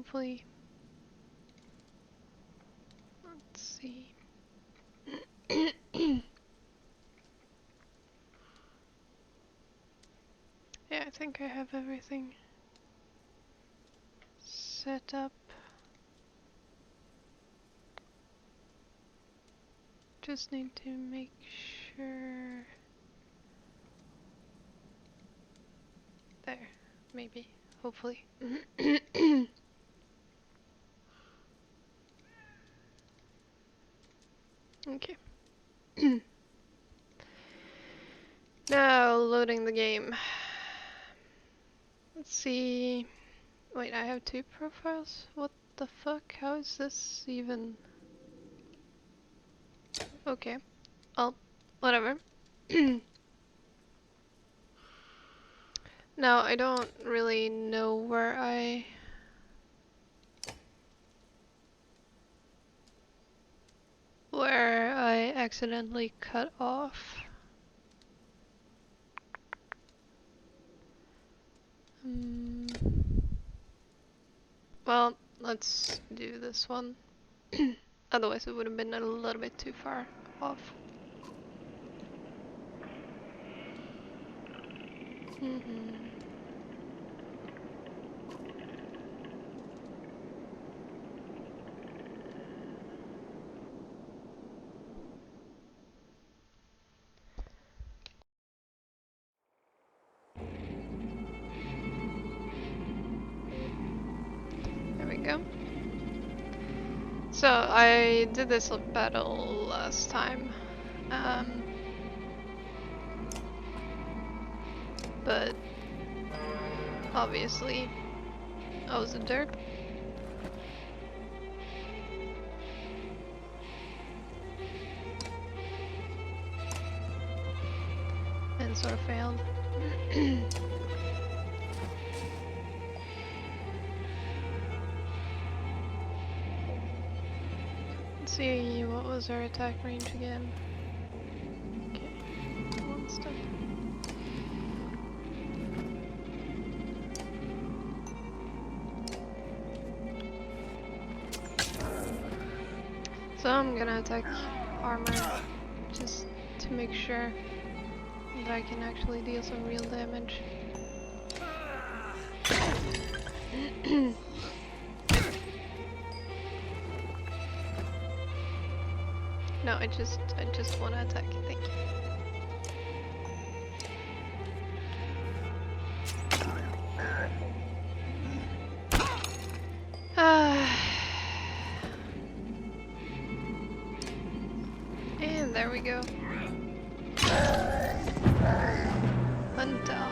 hopefully. Let's see. Yeah, I think I have everything set up. Just need to make sure. There, maybe, hopefully. Okay. Now loading the game. Let's see. Wait, I have 2 profiles? What the fuck? How is this even? Okay. Well, whatever. Now, I don't really know where I accidentally cut off. Well, let's do this one. Otherwise it would have been a little bit too far off. There we go. So I did this battle last time, but obviously I was a derp. And sort of failed. Let's see, what was our attack range again? Okay, 1 step. So I'm gonna attack armor just to make sure that I can actually deal some real damage. No, I just want to attack. Thank you. And there we go. Hunter.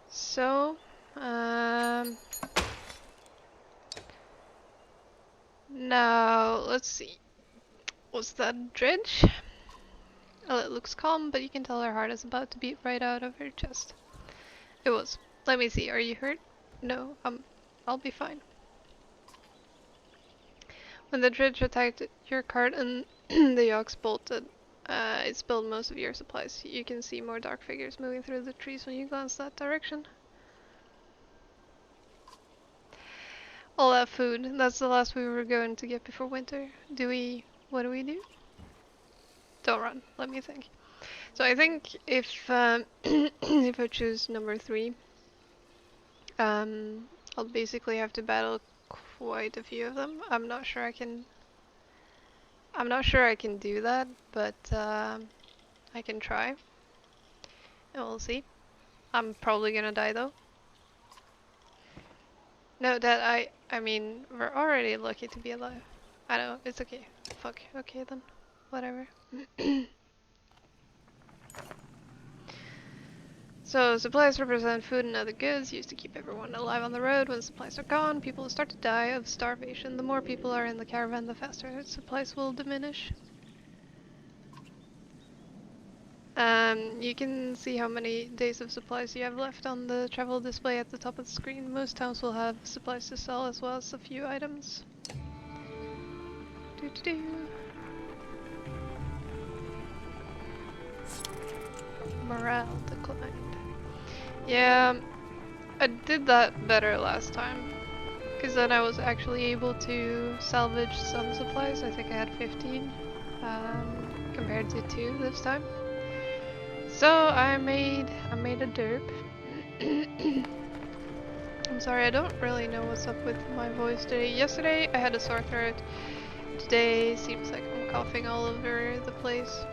So, now let's see. Was that dredge? Well, it looks calm, but you can tell her heart is about to beat right out of her chest. It was. Let me see. Are you hurt? No. I'll be fine. When the dredge attacked your cart and the yokes bolted, it spilled most of your supplies. You can see more dark figures moving through the trees when you glance that direction. All that food. That's the last we were going to get before winter. What do we do? Don't run. Let me think. So I think if if I choose number 3, I'll basically have to battle quite a few of them. I'm not sure I can do that, but I can try. And we'll see. I'm probably gonna die though. No, that I mean, we're already lucky to be alive. I know, it's okay. Fuck, okay then. Whatever. So, supplies represent food and other goods used to keep everyone alive on the road. When supplies are gone, people will start to die of starvation. The more people are in the caravan, the faster supplies will diminish. You can see how many days of supplies you have left on the travel display at the top of the screen. Most towns will have supplies to sell as well as a few items. Morale declined. Yeah, I did that better last time. Because then I was actually able to salvage some supplies. I think I had 15 compared to 2 this time. So I made a derp. I'm sorry, I don't really know what's up with my voice today. Yesterday I had a sore throat. Today seems like I'm coughing all over the place.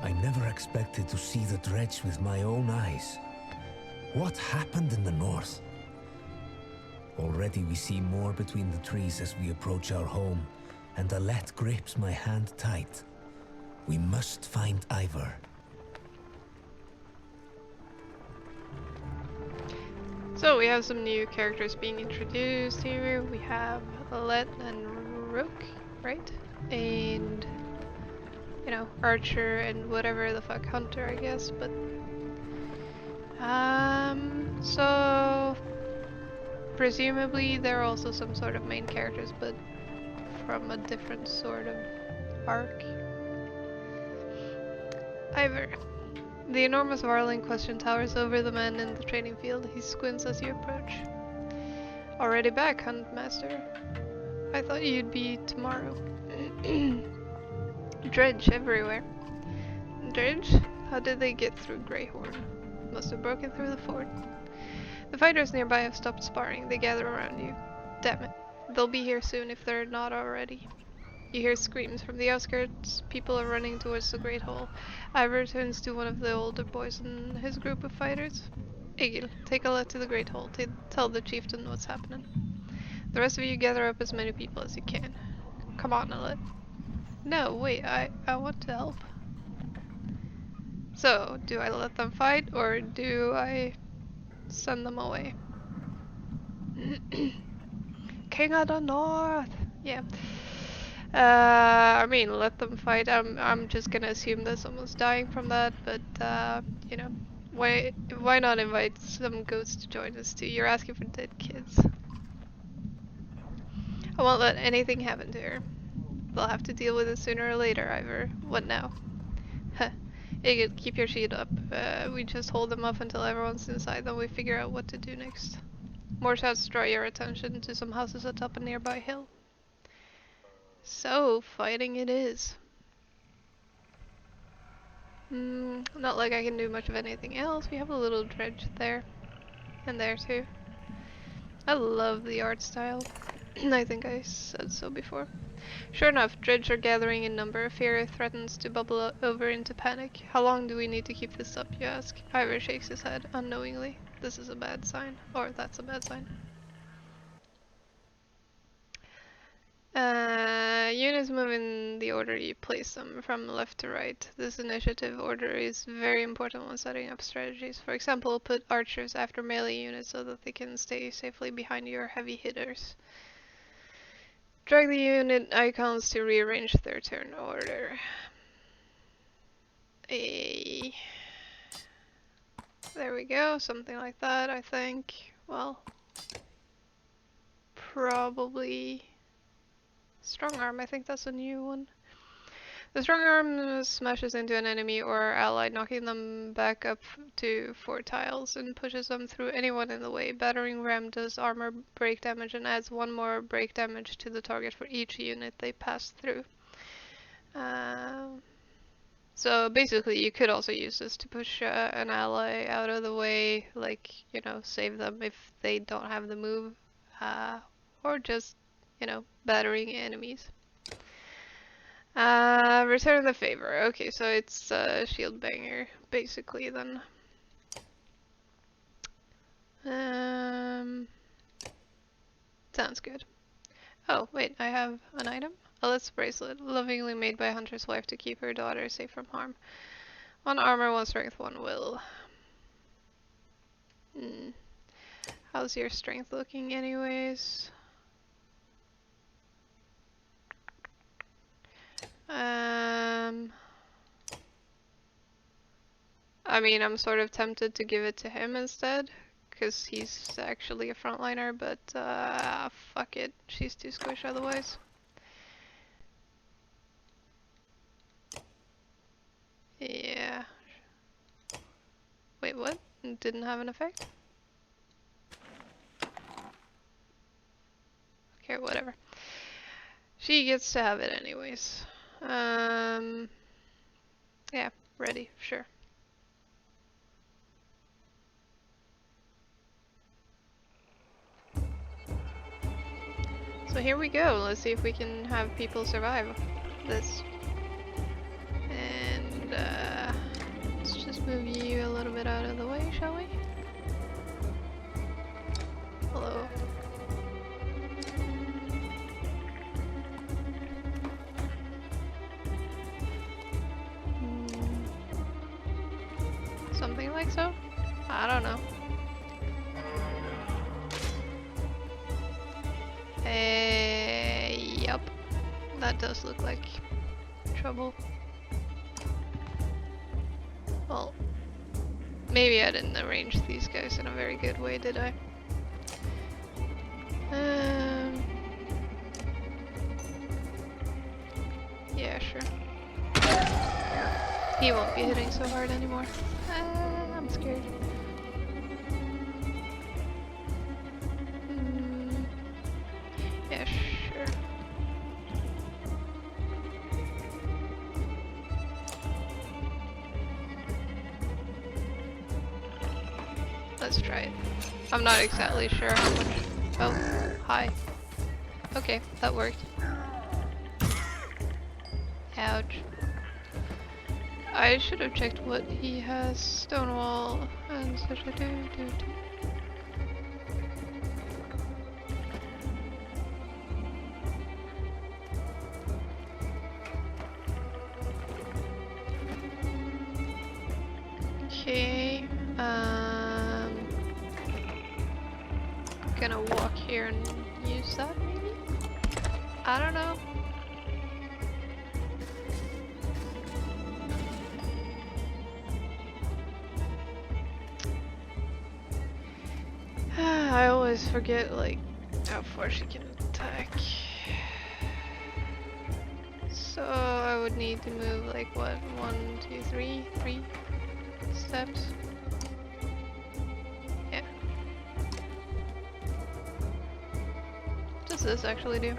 I never expected to see the dredge with my own eyes. What happened in the north? Already we see more between the trees as we approach our home, and Alette grips my hand tight. We must find Ivor. So we have some new characters being introduced here. We have Alette and Rook, right? And you know, Archer and whatever the fuck, Hunter, I guess, but so presumably there are also some sort of main characters, but from a different sort of arc. Ivor. The enormous Varling question towers over the man in the training field. He squints as you approach. Already back, Huntmaster? I thought you'd be tomorrow. Dredge everywhere. Dredge? How did they get through Greyhorn? Must have broken through the fort. The fighters nearby have stopped sparring. They gather around you. Damn it. They'll be here soon if they're not already. You hear screams from the outskirts. People are running towards the Great Hall. Ivor turns to one of the older boys in his group of fighters. Egil, take Alette to the Great Hall. Tell the chieftain what's happening. The rest of you gather up as many people as you can. Come on, Alette. No, wait, I want to help. So, do I let them fight, or do I send them away? King of the North! Yeah. I mean, let them fight. I'm just gonna assume that someone's dying from that, but you know, why not invite some goats to join us too? You're asking for dead kids. I won't let anything happen to her. They'll have to deal with it sooner or later, Ivor. What now? Huh. Igit, keep your sheet up. We just hold them off until everyone's inside, then we figure out what to do next. More shouts draw your attention to some houses atop a nearby hill. So, fighting it is. Not like I can do much of anything else. We have a little dredge there. And there too. I love the art style. I think I said so before. Sure enough, dredge are gathering in number. Fear threatens to bubble over into panic. How long do we need to keep this up, you ask? Ivor shakes his head unknowingly. This is a bad sign. Or that's a bad sign. Units move in the order you place them, from left to right. This initiative order is very important when setting up strategies. For example, put archers after melee units so that they can stay safely behind your heavy hitters. Drag the unit icons to rearrange their turn order. There we go, something like that, I think. Well, probably strong arm, I think that's a new one. The strong arm smashes into an enemy or ally, knocking them back up to 4 tiles and pushes them through anyone in the way. Battering ram does armor break damage and adds 1 more break damage to the target for each unit they pass through. So basically you could also use this to push an ally out of the way, like, you know, save them if they don't have the move, or just, you know, battering enemies. Return the favor. Okay, so it's shield banger, basically, then. Sounds good. Oh, wait, I have an item? Alette's bracelet, lovingly made by a hunter's wife to keep her daughter safe from harm. 1 armor, 1 strength, 1 will. How's your strength looking anyways? I mean, I'm sort of tempted to give it to him instead, because he's actually a frontliner, but fuck it, she's too squish otherwise. Yeah. Wait, what? It didn't have an effect? Okay, whatever. She gets to have it anyways. Yeah, ready, sure. So here we go. Let's see if we can have people survive this. And let's just move you a little bit out of the way, shall we? Hello. Something like so? I don't know. Yup. That does look like trouble. Well, maybe I didn't arrange these guys in a very good way, did I? Yeah, sure. He won't be hitting so hard anymore. I'm scared. Yeah, sure. Let's try it. I'm not exactly sure how much. Oh, hi. Okay, that worked. Ouch. I should have checked what he has. Stonewall and such a do. Okay, gonna walk here and use that maybe? I don't know. I always forget like how far she can attack. So I would need to move like what, 1, 2, 3 steps. Yeah. What does this actually do?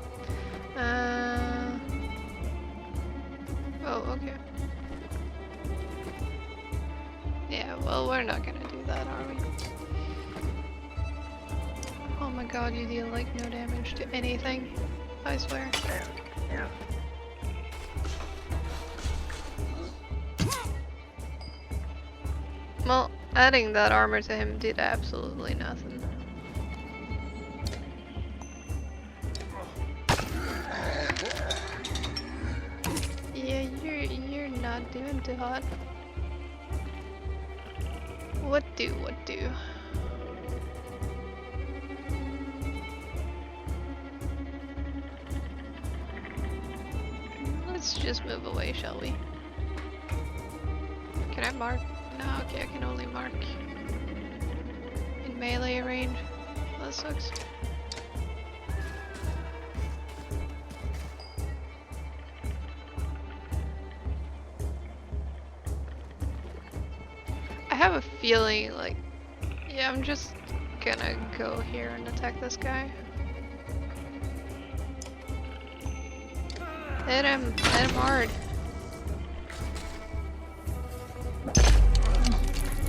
Oh, okay. Yeah, well, we're not gonna do that, are we? Oh my god, you deal like no damage to anything. I swear. Well, adding that armor to him did absolutely nothing. Yeah, you're not doing too hot. What do? Let's just move away, shall we? Can I mark? No, okay, I can only mark in melee range. That sucks. I have a feeling like, yeah, I'm just gonna go here and attack this guy. Hit him hard.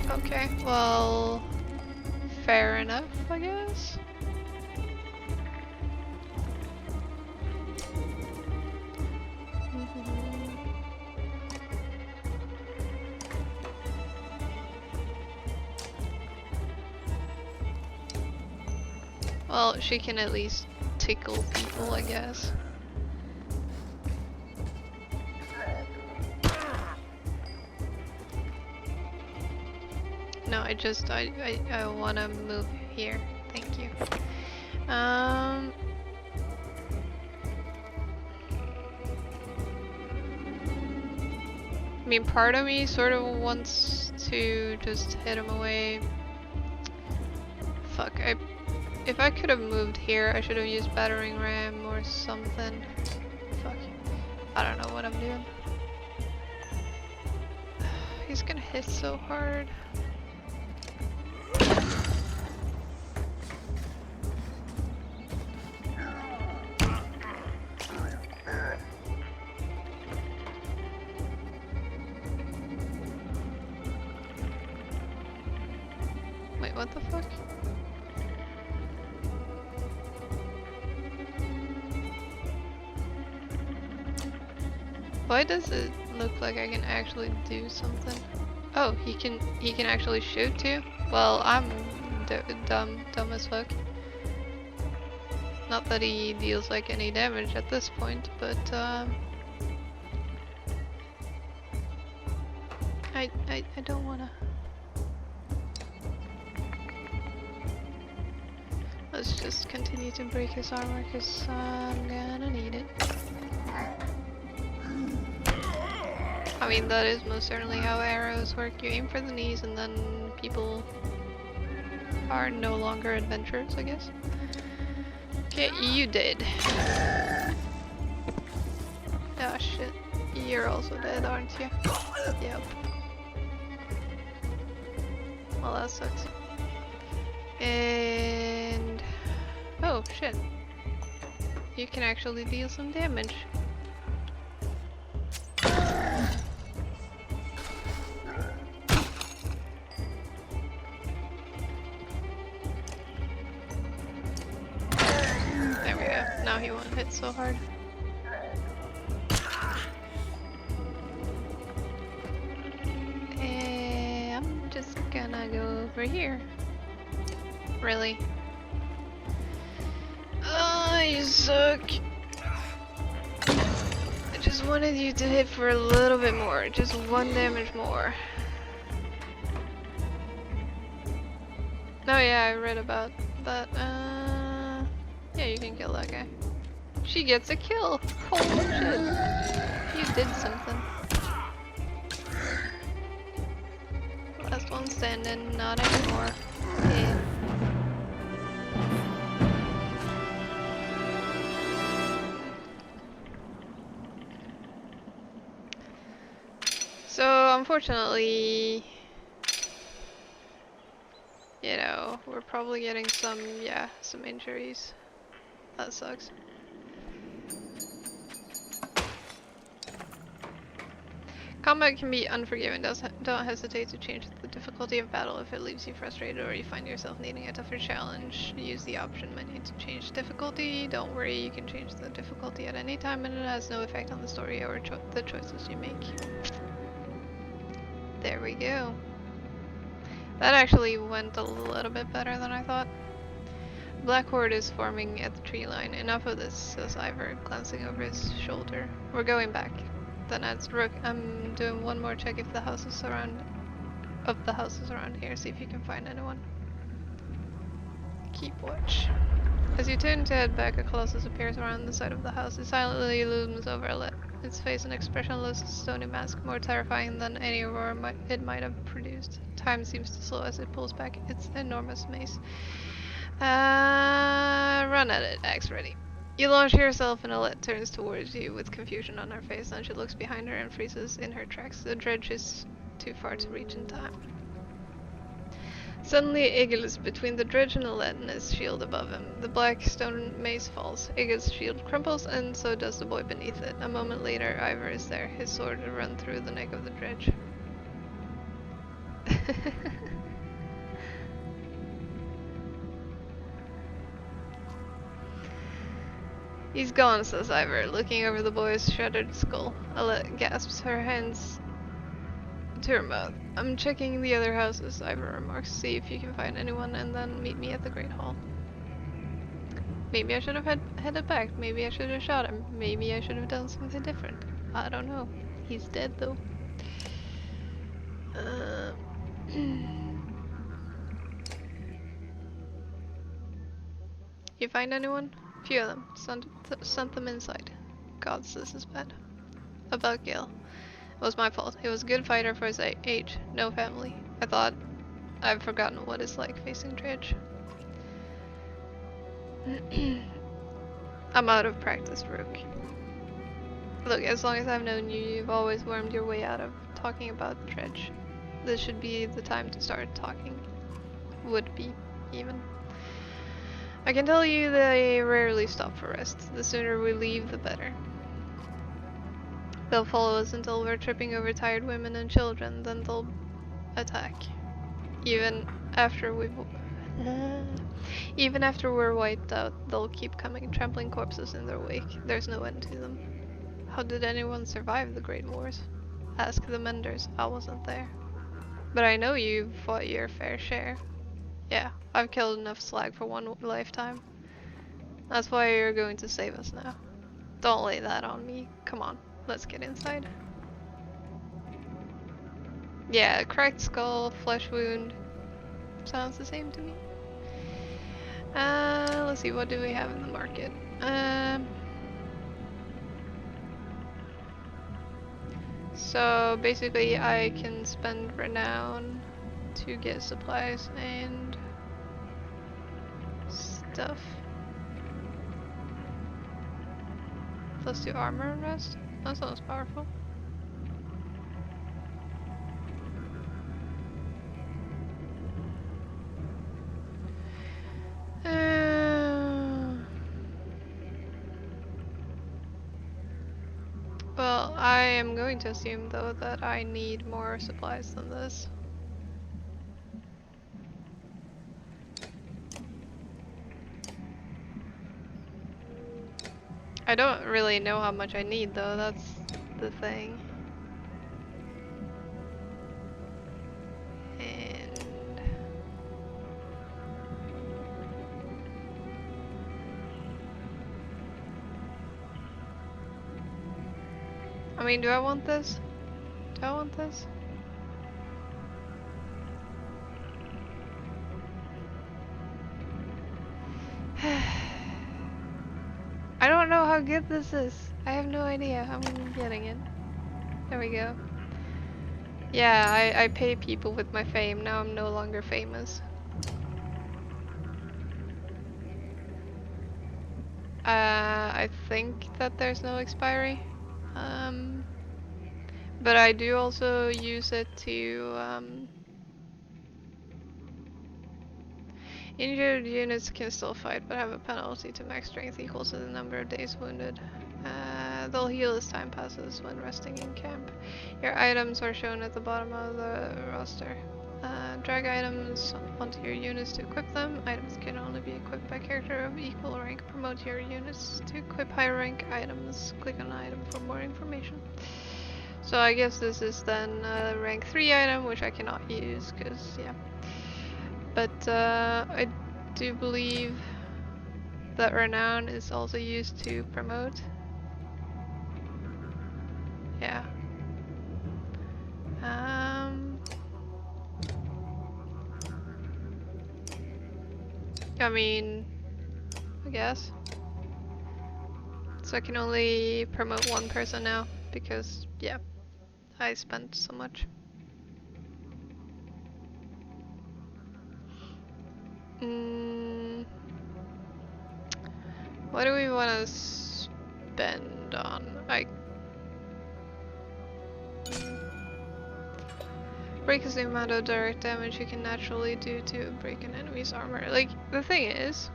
Okay, well, fair enough, I guess. Well, she can at least tickle people, I guess. No, I wanna move here. Thank you. I mean, part of me sort of wants to just hit him away. Fuck, if I could have moved here, I should have used battering ram or something. Fuck. I don't know what I'm doing. He's gonna hit so hard. Wait, what the fuck? Why does it look like I can actually do something? Oh, he can actually shoot too? Well, I'm dumb as fuck. Not that he deals like any damage at this point, but I don't wanna. Let's just continue to break his armor, cause I'm gonna need it. I mean, that is most certainly how arrows work. You aim for the knees and then people are no longer adventurers, I guess. Okay, you did. Oh shit. You're also dead, aren't you? Yep. Well, that sucks. And... oh shit. You can actually deal some damage. There we go. Now he won't hit so hard. And I'm just gonna go over here. Really? Oh, you suck. I just wanted you to hit for a little bit more. Just 1 damage more. Oh yeah, I read about that. Yeah, you can kill that guy. She gets a kill! Holy shit. You did something. Last one standing, not anymore. Yeah. So, unfortunately, you know, we're probably getting some injuries. That sucks. Combat can be unforgiving. Don't hesitate to change the difficulty of battle if it leaves you frustrated or you find yourself needing a tougher challenge. Use the option menu to change difficulty. Don't worry, you can change the difficulty at any time and it has no effect on the story or the choices you make. There we go. That actually went a little bit better than I thought. Black Horde is forming at the tree line. Enough of this, says Ivor, glancing over his shoulder. We're going back. Then adds Rook, I'm doing one more check if the houses around here, see if you can find anyone. Keep watch. As you turn to head back, a colossus appears around the side of the house. It silently looms over its face, an expressionless, stony mask, more terrifying than any roar it might have produced. Time seems to slow as it pulls back its enormous mace. Run at it, axe ready. You launch yourself and Alette turns towards you with confusion on her face, then she looks behind her and freezes in her tracks. The dredge is too far to reach in time. Suddenly, Egil is between the dredge and Alette and his shield above him. The black stone mace falls. Egil's shield crumples, and so does the boy beneath it. A moment later, Ivor is there, his sword run through the neck of the dredge. He's gone, says Ivor, looking over the boy's shattered skull. Alette gasps, her hands to her mouth. I'm checking the other houses, Ivor remarks. See if you can find anyone and then meet me at the Great Hall. Maybe I should have headed back. Maybe I should have shot him. Maybe I should have done something different. I don't know. He's dead though. You find anyone? Few of them. Sent them inside. Gods, this is bad. About Gil. It was my fault. He was a good fighter for his age. No family. I thought I've forgotten what it's like facing dredge. I'm out of practice, Rook. Look, as long as I've known you, you've always wormed your way out of talking about dredge. This should be the time to start talking. Would be, even. I can tell you they rarely stop for rest. The sooner we leave, the better. They'll follow us until we're tripping over tired women and children, then they'll attack. Even after we've... Even after we're wiped out, they'll keep coming, trampling corpses in their wake. There's no end to them. How did anyone survive the Great Wars? Ask the Menders, I wasn't there. But I know you fought your fair share. Yeah, I've killed enough slag for one lifetime. That's why you're going to save us now. Don't lay that on me. Come on, let's get inside. Yeah, cracked skull, flesh wound. Sounds the same to me. Let's see, what do we have in the market? So basically I can spend renown to get supplies and stuff. Plus 2 armor and rest. That sounds powerful. Well, I am going to assume though that I need more supplies than this. I don't really know how much I need though, that's the thing. And I mean, do I want this? Do I want this? I don't know how good this is. I have no idea. I'm getting it. There we go. Yeah, I pay people with my fame. Now I'm no longer famous. I think that there's no expiry. But I do also use it to injured units can still fight, but have a penalty to max strength equal to the number of days wounded. They'll heal as time passes when resting in camp. Your items are shown at the bottom of the roster. Drag items onto your units to equip them. Items can only be equipped by character of equal rank. Promote your units to equip higher rank items. Click on item for more information. So I guess this is then a rank 3 item, which I cannot use, because, yeah. But I do believe that renown is also used to promote. Yeah. I mean, I guess. So I can only promote one person now, because, yeah, I spent so much. What do we want to spend on? Break is the amount of direct damage you can naturally do to break an enemy's armor. Like, the thing is,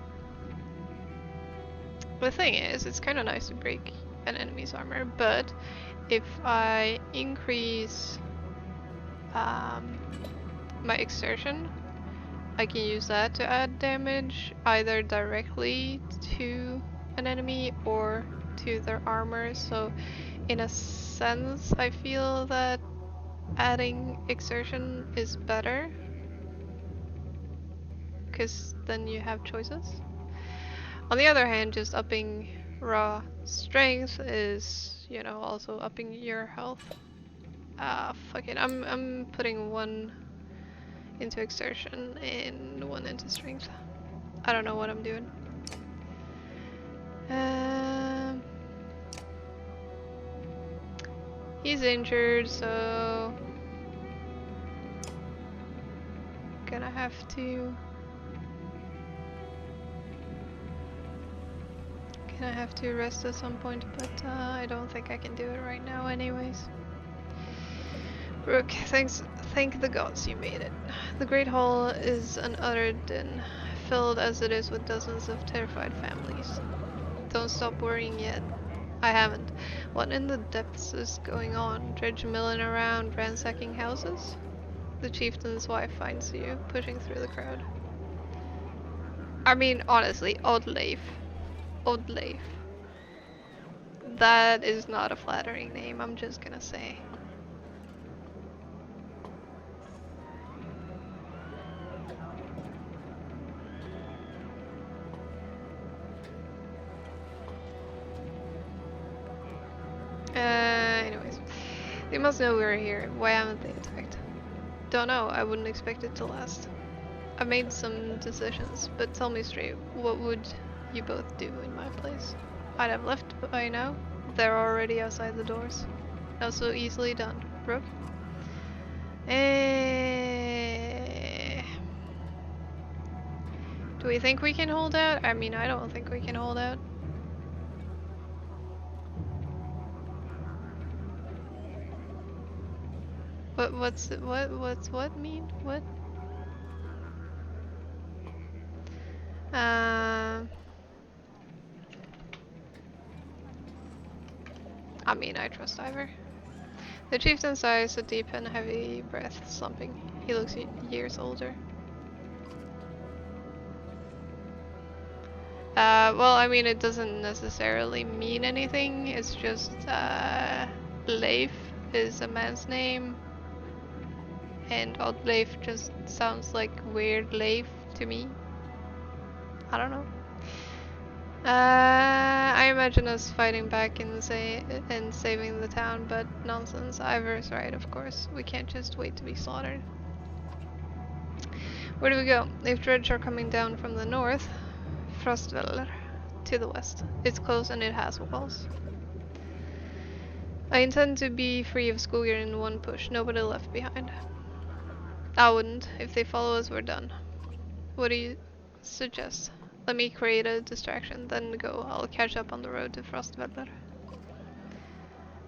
it's kind of nice to break an enemy's armor, but if I increase my exertion, I can use that to add damage either directly to an enemy or to their armor. So in a sense, I feel that adding exertion is better, because then you have choices. On the other hand, just upping raw strength is, you know, also upping your health. Fuck it. I'm putting one into exertion and one into strength. I don't know what I'm doing. He's injured, so gonna have to rest at some point, but I don't think I can do it right now anyways. Brooke, thank the gods you made it. The Great Hall is an utter din, filled as it is with dozens of terrified families. Don't stop worrying yet. I haven't. What in the depths is going on? Dredge milling around, ransacking houses? The chieftain's wife finds you, pushing through the crowd. I mean, honestly, Oddleif. Oddleif. That is not a flattering name, I'm just gonna say. Anyways. They must know we're here. Why haven't they attacked? Don't know, I wouldn't expect it to last. I made some decisions, but tell me straight, what would you both do in my place? I'd have left by now. They're already outside the doors. Not so easily done. Brooke? Do we think we can hold out? I mean, I don't think we can hold out. What mean? What? I mean, I trust Ivor. The chieftain sighs a deep and heavy breath, slumping. He looks years older. Well, I mean, it doesn't necessarily mean anything. It's just, Leif is a man's name. And Odd Leif just sounds like weird Leif to me. I don't know. I imagine us fighting back and saving the town, but nonsense. Ivor's right, of course. We can't just wait to be slaughtered. Where do we go? If dredge are coming down from the north, Frostveller to the west. It's close and it has walls. I intend to be free of Skoger in one push, nobody left behind. I wouldn't. If they follow us, we're done. What do you suggest? Let me create a distraction, then go. I'll catch up on the road to Frostveller.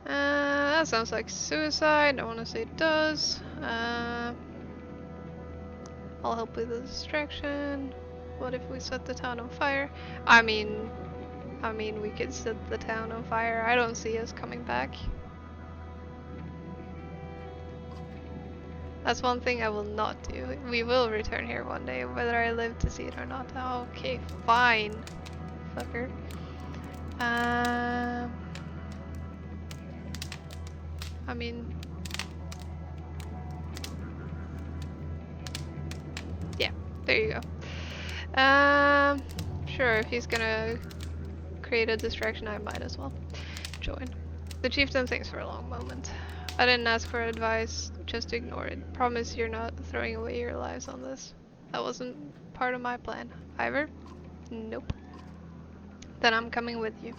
That sounds like suicide. I want to say it does. I'll help with the distraction. What if we set the town on fire? I mean, we could set the town on fire. I don't see us coming back. That's one thing I will not do. We will return here one day, whether I live to see it or not. Okay, fine. Fucker. I mean... yeah, there you go. Sure, if he's gonna create a distraction, I might as well join. The chieftain thinks for a long moment. I didn't ask for advice, just ignore it. Promise you're not throwing away your lives on this. That wasn't part of my plan. Ivor? Nope. Then I'm coming with you.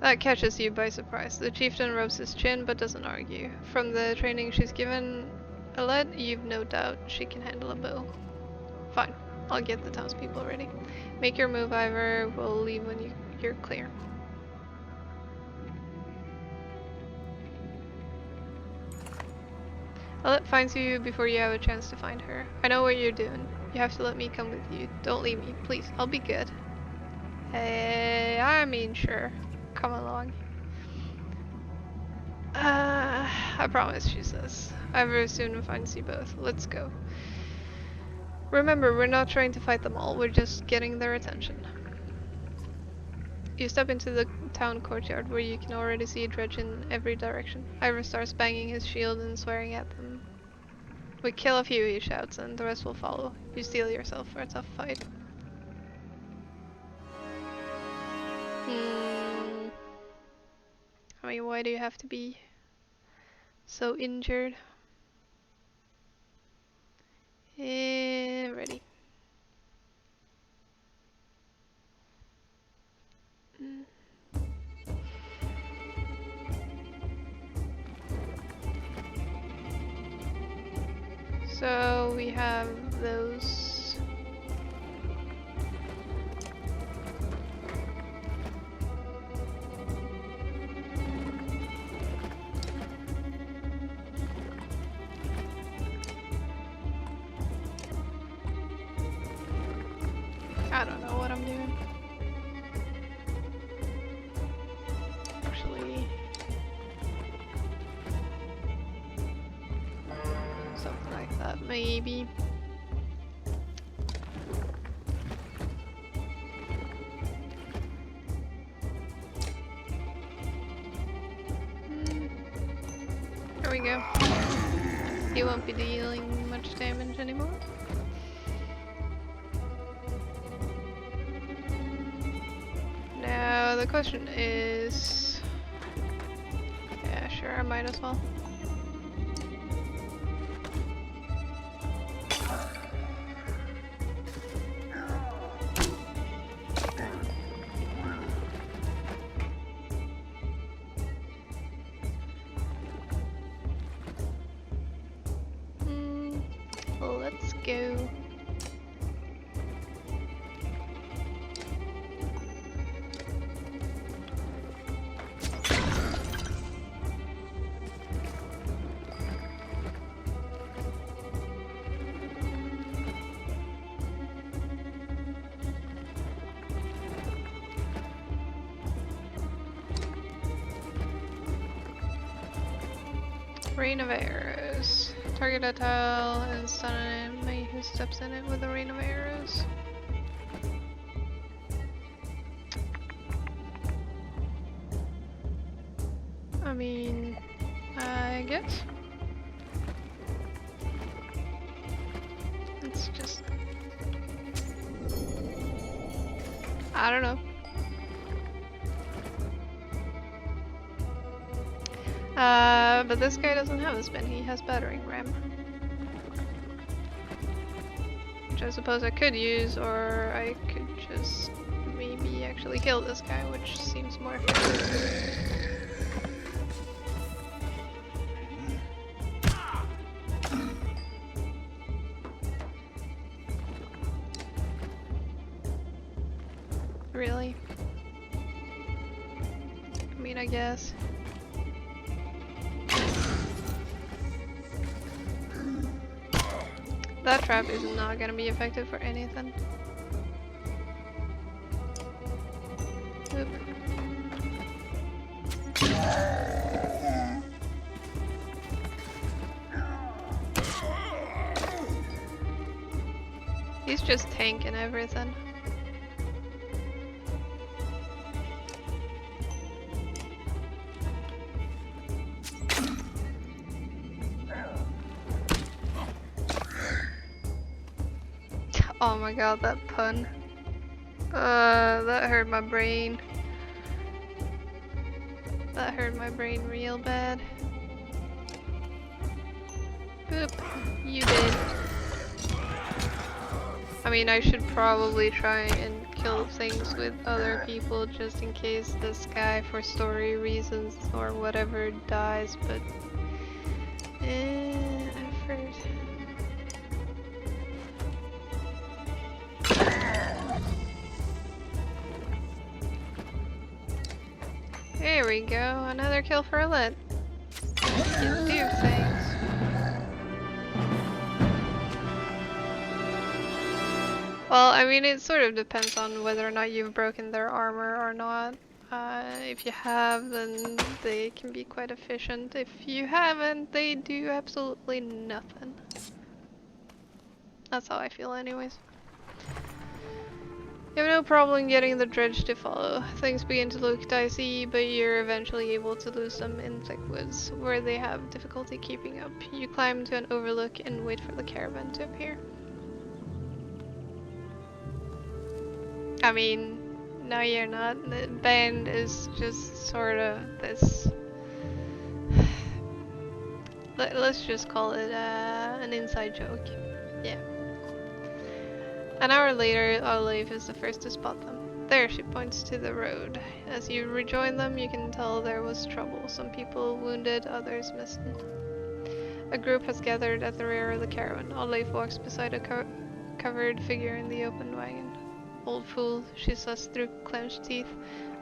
That catches you by surprise. The chieftain rubs his chin but doesn't argue. From the training she's given Alette, you've no doubt she can handle a bow. Fine. I'll get the townspeople ready. Make your move, Ivor. We'll leave when you're clear. Alette finds you before you have a chance to find her. I know what you're doing. You have to let me come with you. Don't leave me, please. I'll be good. Hey, I mean, sure. Come along. I promise, she says. Ivor soon finds you both. Let's go. Remember, we're not trying to fight them all. We're just getting their attention. You step into the town courtyard where you can already see dredge in every direction. Ivor starts banging his shield and swearing at them. We kill a few, he shouts, and the rest will follow. You steel yourself for a tough fight. I mean, why do you have to be so injured? Ready. So we have those. I don't know what I'm doing. Actually, some Maybe. There we go. He won't be dealing much damage anymore. Now the question is... Yeah, sure, I might as well. Let's go. Rain of arrows. Target a tile and stun an enemy who steps in it with a rain of arrows. I mean, I guess. It's just... I don't know. But this guy doesn't have a spin, he has battering ram. Which I suppose I could use, or I could just maybe actually kill this guy, which seems more effective. Really? I mean, I guess. That trap is not gonna be effective for anything. Oop. He's just tanking everything. Oh my god, that pun. That hurt my brain. That hurt my brain real bad. Boop. You did. I mean, I should probably try and kill things with other people just in case this guy, for story reasons or whatever, dies, but... effort. There we go, another kill for a lit. You do things. Well, I mean, it sort of depends on whether or not you've broken their armor or not. If you have, then they can be quite efficient. If you haven't, they do absolutely nothing. That's how I feel anyways. You have no problem getting the dredge to follow. Things begin to look dicey, but you're eventually able to lose them in thick woods, where they have difficulty keeping up. You climb to an overlook and wait for the caravan to appear. I mean, no you're not. The band is just sort of this... Let's just call it an inside joke. Yeah. An hour later, Olive is the first to spot them. There, she points to the road. As you rejoin them, you can tell there was trouble. Some people wounded, others missing. A group has gathered at the rear of the caravan. Olive walks beside a covered figure in the open wagon. Old fool, she says through clenched teeth.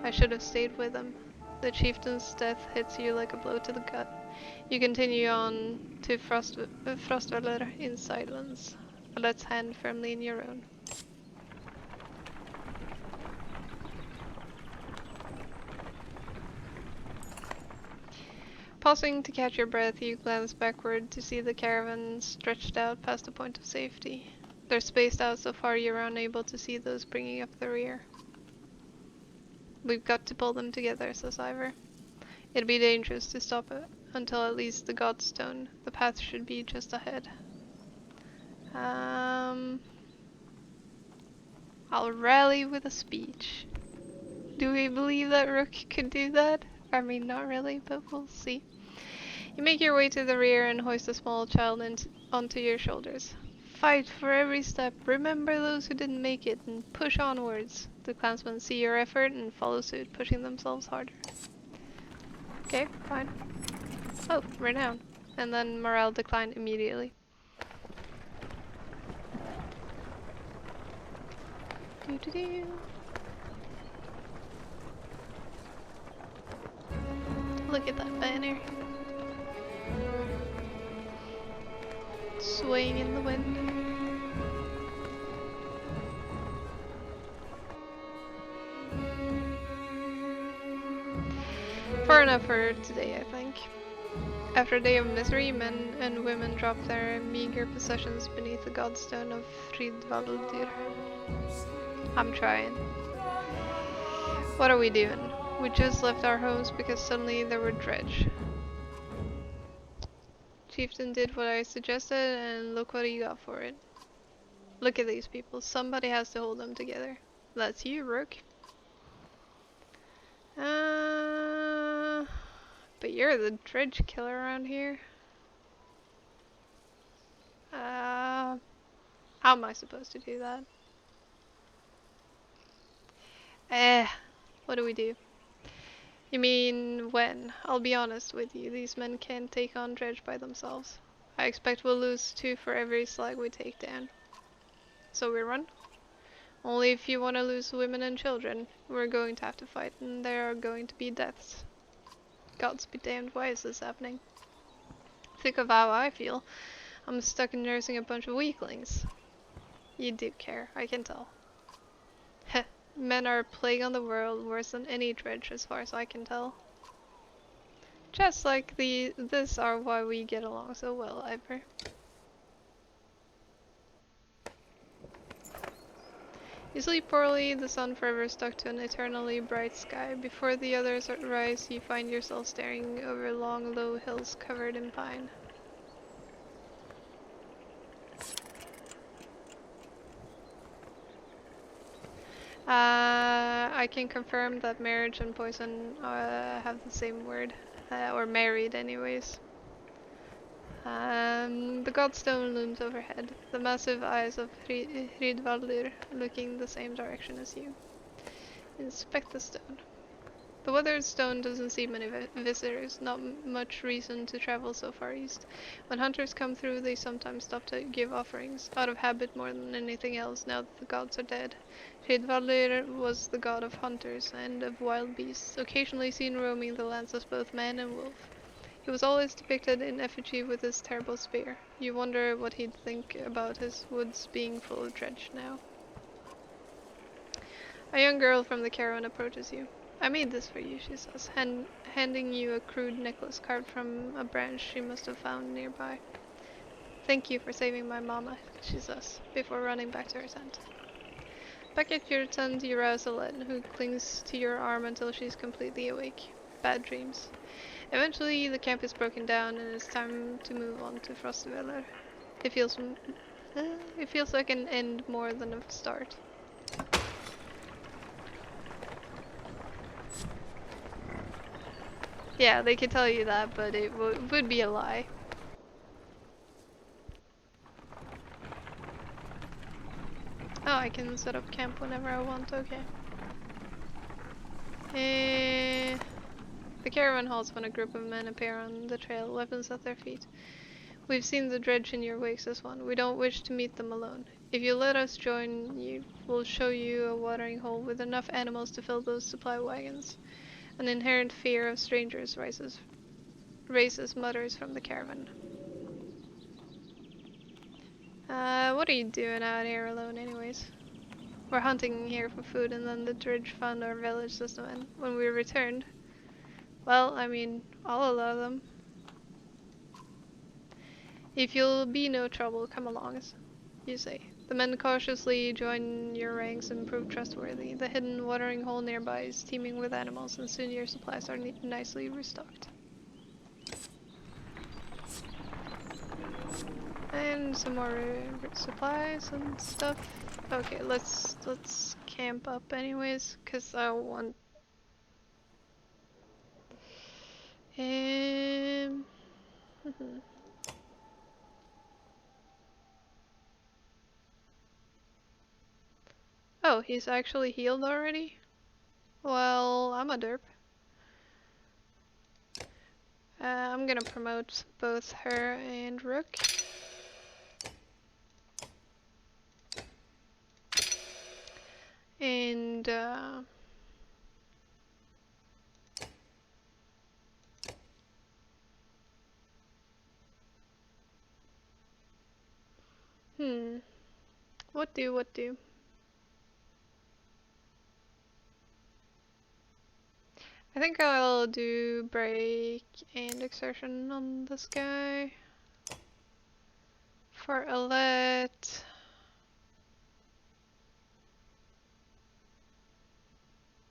I should have stayed with him. The chieftain's death hits you like a blow to the gut. You continue on to Frostvaler in silence. Let's hand firmly in your own. Pausing to catch your breath, you glance backward to see the caravan stretched out past the point of safety. They're spaced out so far you're unable to see those bringing up the rear. We've got to pull them together, says Ivor. It'd be dangerous to stop it until at least the Godstone. The path should be just ahead. I'll rally with a speech. Do we believe that Rook could do that? I mean, not really, but we'll see. You make your way to the rear and hoist a small child onto your shoulders. Fight for every step. Remember those who didn't make it and push onwards. The clansmen see your effort and follow suit, pushing themselves harder. Okay, fine. Oh, renown. And then morale declined immediately. Doo-doo-doo. Look at that banner. Swaying in the wind. Far enough for today, I think. After a day of misery, men and women drop their meager possessions beneath the godstone of Fridvaldir. I'm trying. What are we doing? We just left our homes because suddenly there were dredge. Chieftain did what I suggested and look what he got for it. Look at these people. Somebody has to hold them together. That's you, Rook. But you're the dredge killer around here. How am I supposed to do that? What do we do? You mean when? I'll be honest with you, these men can't take on dredge by themselves. I expect we'll lose 2 for every slag we take down. So we run? Only if you want to lose women and children. We're going to have to fight, and there are going to be deaths. Gods be damned, why is this happening? Think of how I feel. I'm stuck in nursing a bunch of weaklings. You do care, I can tell. Heh, men are a plague on the world, worse than any dredge as far as I can tell. Just like this are why we get along so well, Ivor. You sleep poorly, the sun forever stuck to an eternally bright sky. Before the others rise, you find yourself staring over long, low hills covered in pine. I can confirm that marriage and poison have the same word, or married anyways. The godstone looms overhead, the massive eyes of Hridvaldir looking the same direction as you. Inspect the stone. The weathered stone doesn't see many visitors, not much reason to travel so far east. When hunters come through, they sometimes stop to give offerings, out of habit more than anything else now that the gods are dead. Hridvaldir was the god of hunters and of wild beasts, occasionally seen roaming the lands as both man and wolf. He was always depicted in effigy with his terrible spear. You wonder what he'd think about his woods being full of dredge now. A young girl from the caravan approaches you. I made this for you, she says, handing you a crude necklace carved from a branch she must have found nearby. Thank you for saving my mama, she says, before running back to her tent. Back at your tent, you rouse Alen, who clings to your arm until she's completely awake. Bad dreams. Eventually, the camp is broken down and it's time to move on to Frostveller. It feels like an end more than a start. Yeah, they could tell you that, but it would be a lie. Oh, I can set up camp whenever I want, okay. The caravan halts when a group of men appear on the trail, weapons at their feet. We've seen the dredge in your wake, says one. We don't wish to meet them alone. If you let us join you, we'll show you a watering hole with enough animals to fill those supply wagons. An inherent fear of strangers raises mutters from the caravan. What are you doing out here alone anyways? We're hunting here for food and then the dredge found our village, says the man. When we returned, well, I mean, I'll allow them. If you'll be no trouble, come along, as you say. The men cautiously join your ranks and prove trustworthy. The hidden watering hole nearby is teeming with animals, and soon your supplies are nicely restocked. And some more supplies and stuff. Okay, let's camp up anyways, cause I want. Um. Oh, he's actually healed already? Well, I'm a derp. I'm gonna promote both her and Rook. And, hmm. What do? I think I'll do break and exertion on this guy. For Alette.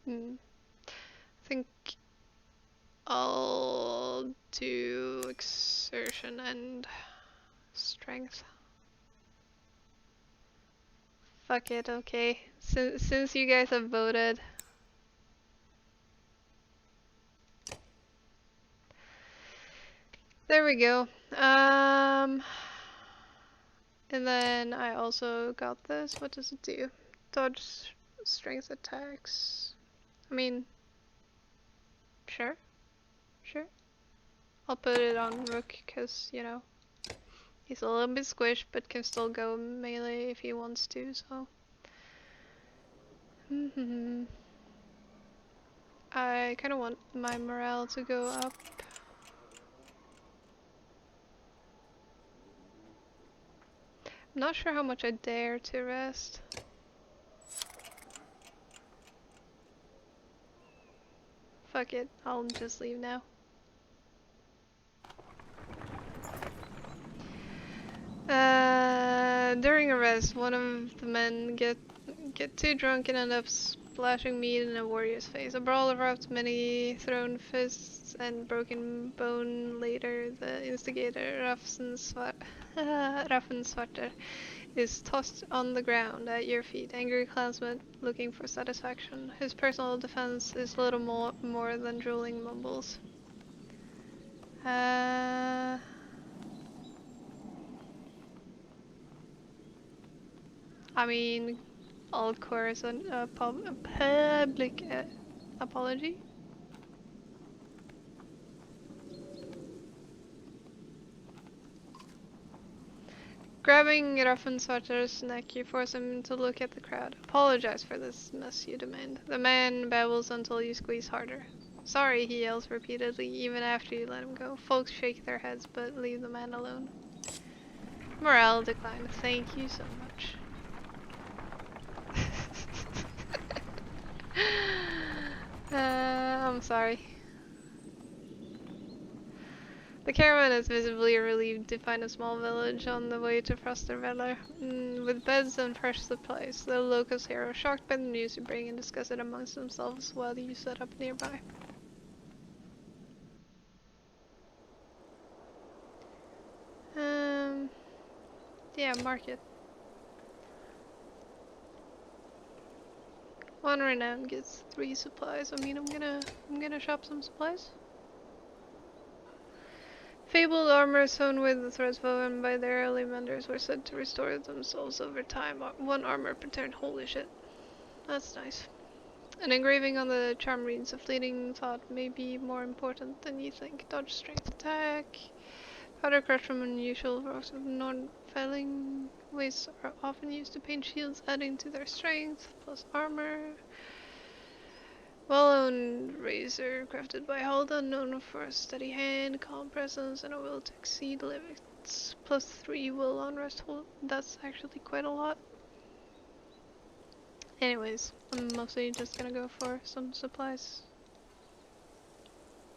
I think I'll do exertion and strength. Fuck it, okay. Since you guys have voted. There we go. And then I also got this. What does it do? Dodge strength attacks. I mean, sure. I'll put it on Rook because, you know, he's a little bit squished but can still go melee if he wants to, so. I kind of want my morale to go up. I'm not sure how much I dare to rest. Fuck it, I'll just leave now. During a rest, one of the men get too drunk and end up splashing meat in a warrior's face. A brawl erupts, many thrown fists and broken bone. Later, the instigator, Raffenswarter, is tossed on the ground at your feet. Angry clansmen looking for satisfaction. His personal defense is little more than drooling mumbles. I mean, I'll chorus a public apology. Grabbing Raffenswarter's neck, you force him to look at the crowd. Apologize for this mess, you demand. The man babbles until you squeeze harder. Sorry, he yells repeatedly, even after you let him go. Folks shake their heads, but leave the man alone. Morale decline. Thank you so much. I'm sorry. The caravan is visibly relieved to find a small village on the way to Frosterveller, with beds and fresh supplies. The locals here are shocked by the news you bring and discuss it amongst themselves while you set up nearby. Yeah, market. One renown gets 3 supplies. I mean, I'm gonna shop some supplies. Fabled armor sewn with the threads woven by their early menders were said to restore themselves over time. One armor per turn. Holy shit. That's nice. An engraving on the charm reads, a fleeting thought may be more important than you think. Dodge strength attack. Powder crush from unusual rocks of non-felling wastes are often used to paint shields, adding to their strength, plus armor. Well-owned razor, crafted by Halda, known for a steady hand, calm presence, and a will to exceed limits. Plus 3 will on rest hold. That's actually quite a lot. Anyways, I'm mostly just gonna go for some supplies.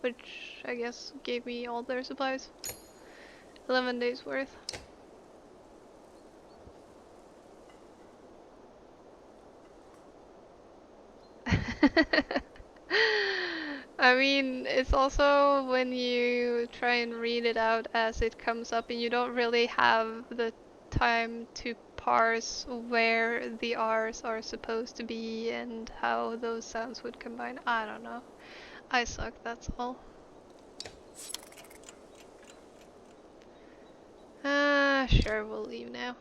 Which I guess gave me all their supplies. 11 days worth. I mean, it's also when you try and read it out as it comes up and you don't really have the time to parse where the R's are supposed to be and how those sounds would combine. I don't know. I suck, that's all. Sure, we'll leave now.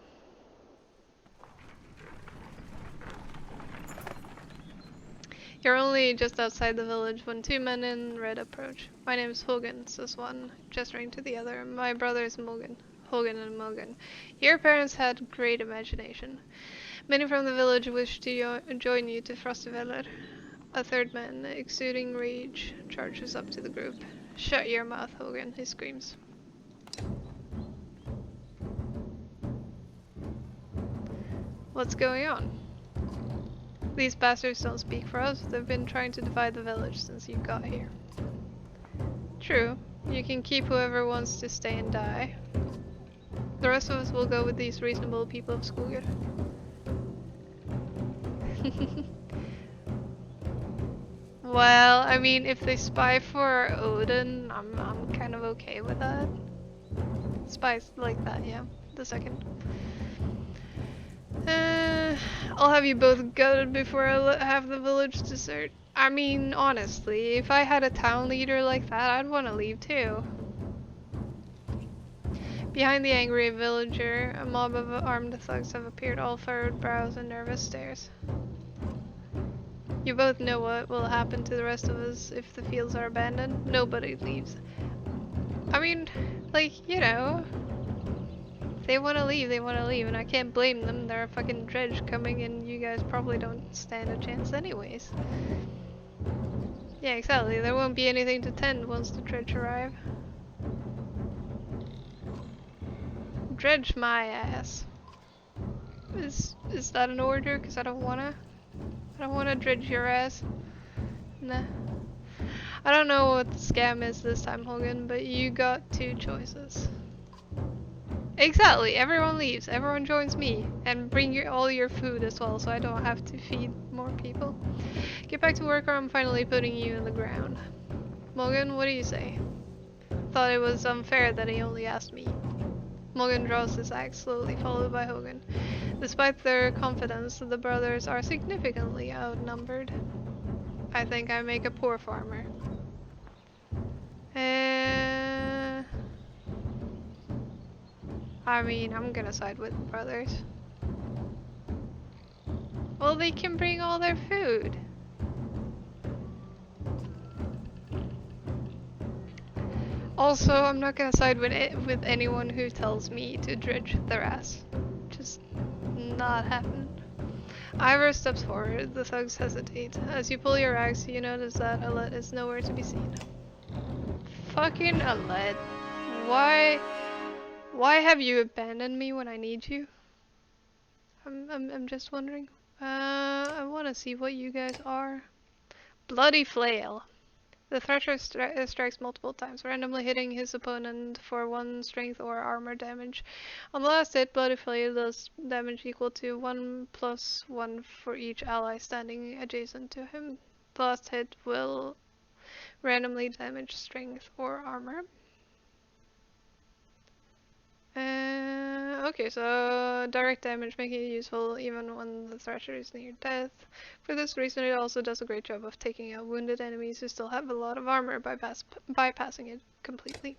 You're only just outside the village when two men in red approach. My name is Hogan, says one, gesturing to the other. My brother is Morgan. Hogan and Morgan. Your parents had great imagination. Many from the village wish to join you to Frostiveller. A third man, exuding rage, charges up to the group. Shut your mouth, Hogan, he screams. What's going on? These bastards don't speak for us. They've been trying to divide the village since you got here. True. You can keep whoever wants to stay and die. The rest of us will go with these reasonable people of Skoger. Well, I mean, if they spy for Odin, I'm kind of okay with that. Spies like that, yeah. The second. I'll have you both gutted before I have the village desert. I mean, honestly, if I had a town leader like that, I'd want to leave too. Behind the angry villager, a mob of armed thugs have appeared, all furrowed brows and nervous stares. You both know what will happen to the rest of us if the fields are abandoned. Nobody leaves. I mean, like, you know, if they want to leave, they want to leave, and I can't blame them. They're a fucking dredge coming, and you guys probably don't stand a chance anyways. Yeah, exactly. There won't be anything to tend once the dredge arrive. Dredge my ass. Is that an order? Cause I don't wanna dredge your ass. Nah. I don't know what the scam is this time, Hogan, but you got two choices. Exactly, everyone leaves, everyone joins me, and bring all your food as well, so I don't have to feed more people. Get back to work or I'm finally putting you in the ground. Morgan, what do you say? Thought it was unfair that he only asked me. Morgan draws his axe slowly, followed by Hogan. Despite their confidence, the brothers are significantly outnumbered. I think I make a poor farmer. I mean, I'm gonna side with the brothers. Well, they can bring all their food. Also, I'm not gonna side with anyone who tells me to dredge their ass. Just not happen. Ivor steps forward. The thugs hesitate. As you pull your axe, you notice that Alette is nowhere to be seen. Fucking Alette. Why have you abandoned me when I need you? I'm just wondering. I want to see what you guys are. Bloody flail. The Thresher strikes multiple times, randomly hitting his opponent for 1 strength or armor damage. On the last hit, Bloody Flail does damage equal to 1 plus 1 for each ally standing adjacent to him. The last hit will randomly damage strength or armor. Okay, so direct damage making it useful even when the Thresher is near death. For this reason, it also does a great job of taking out wounded enemies who still have a lot of armor, bypassing it completely.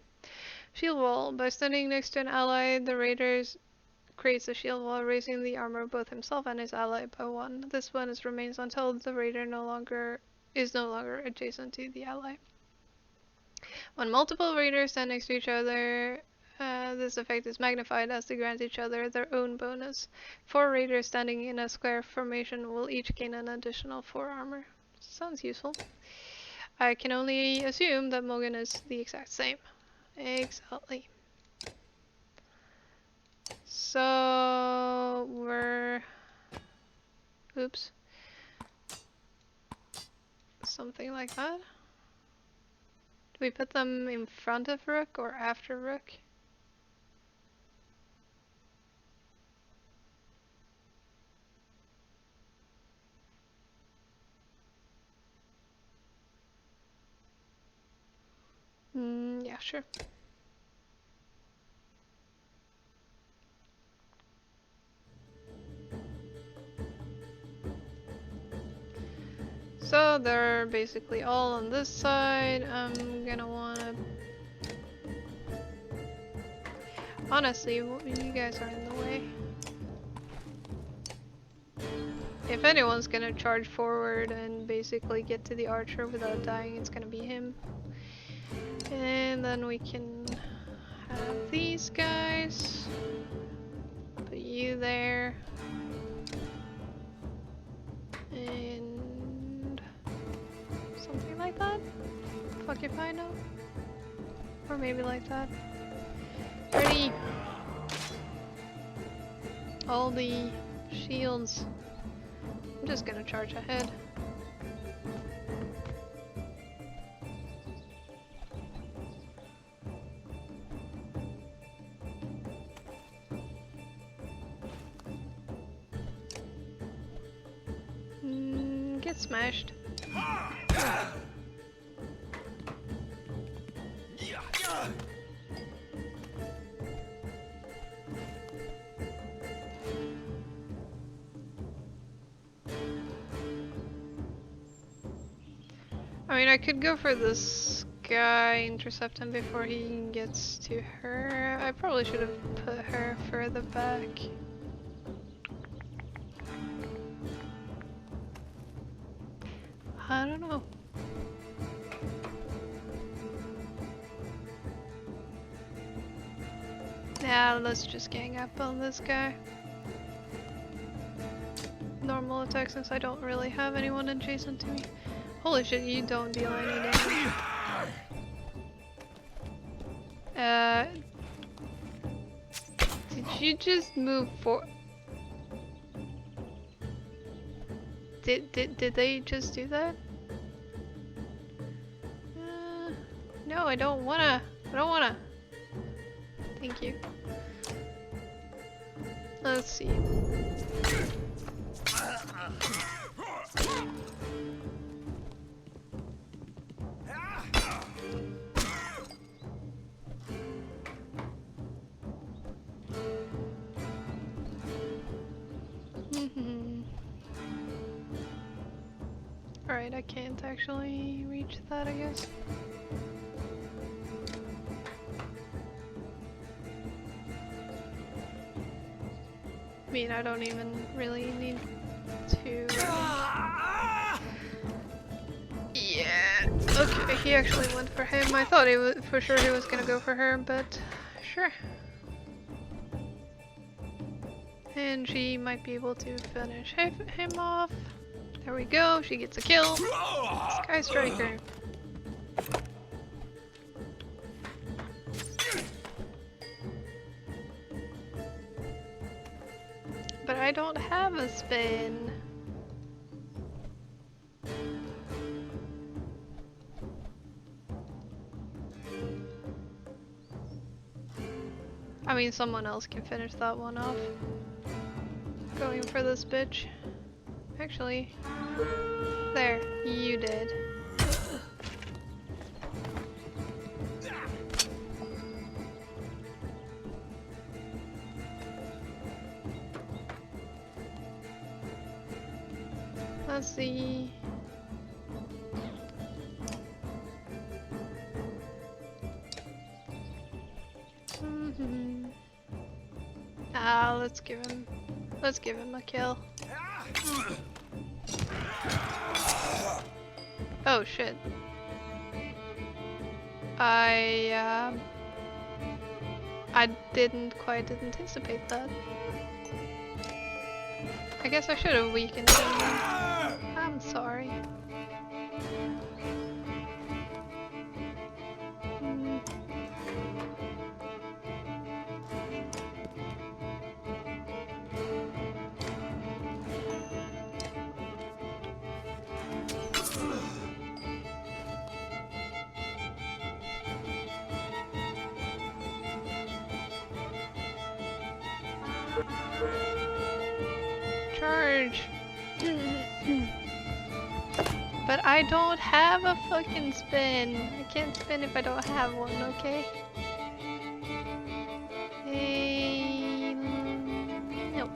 Shield wall. By standing next to an ally, the raiders creates a shield wall, raising the armor of both himself and his ally by 1. This bonus remains until the raider is no longer adjacent to the ally. When multiple raiders stand next to each other, this effect is magnified as they grant each other their own bonus. 4 raiders standing in a square formation will each gain an additional 4 armor. Sounds useful. I can only assume that Morgan is the exact same. Exactly. So we're... Oops. Something like that. Do we put them in front of Rook or after Rook? Sure. So they're basically all on this side. I'm gonna wanna... Honestly, you guys are in the way. If anyone's gonna charge forward and basically get to the archer without dying, it's gonna be him. And then we can have these guys. Put you there. And something like that. Fuck if I know. Or maybe like that. Ready. All the shields. I'm just gonna charge ahead. Get smashed. I mean, I could go for this guy, intercept him before he gets to her. I probably should have put her further back. I don't know. Yeah, let's just gang up on this guy. Normal attack since I don't really have anyone adjacent to me. Holy shit, you don't deal any damage. Did you just move for? Did they just do that? No, I don't wanna. Thank you. Let's see. Alright, I can't actually reach that, I guess. I mean, I don't even really need to... Yeah. Okay, he actually went for him. I thought he was, for sure he was gonna go for her, but sure. And she might be able to finish him off. There we go, she gets a kill. Sky Striker. But I don't have a spin. I mean, someone else can finish that one off. Going for this bitch. Actually, there, you did. Let's see. Let's give him a kill. Oh shit. I didn't quite anticipate that. I guess I should have weakened him then. I'm sorry. Charge! But I don't have a fucking spin. I can't spin if I don't have one, okay? Nope.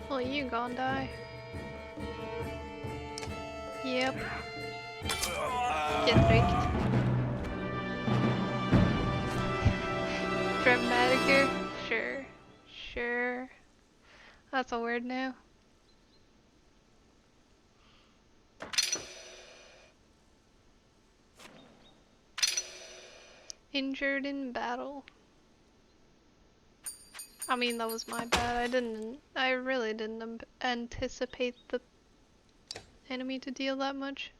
Well, you gon' die. Yep. Get tricked. Dramaticer? Sure. Sure. That's a word now. Injured in battle. I mean, that was my bad. I really didn't anticipate the enemy to deal that much.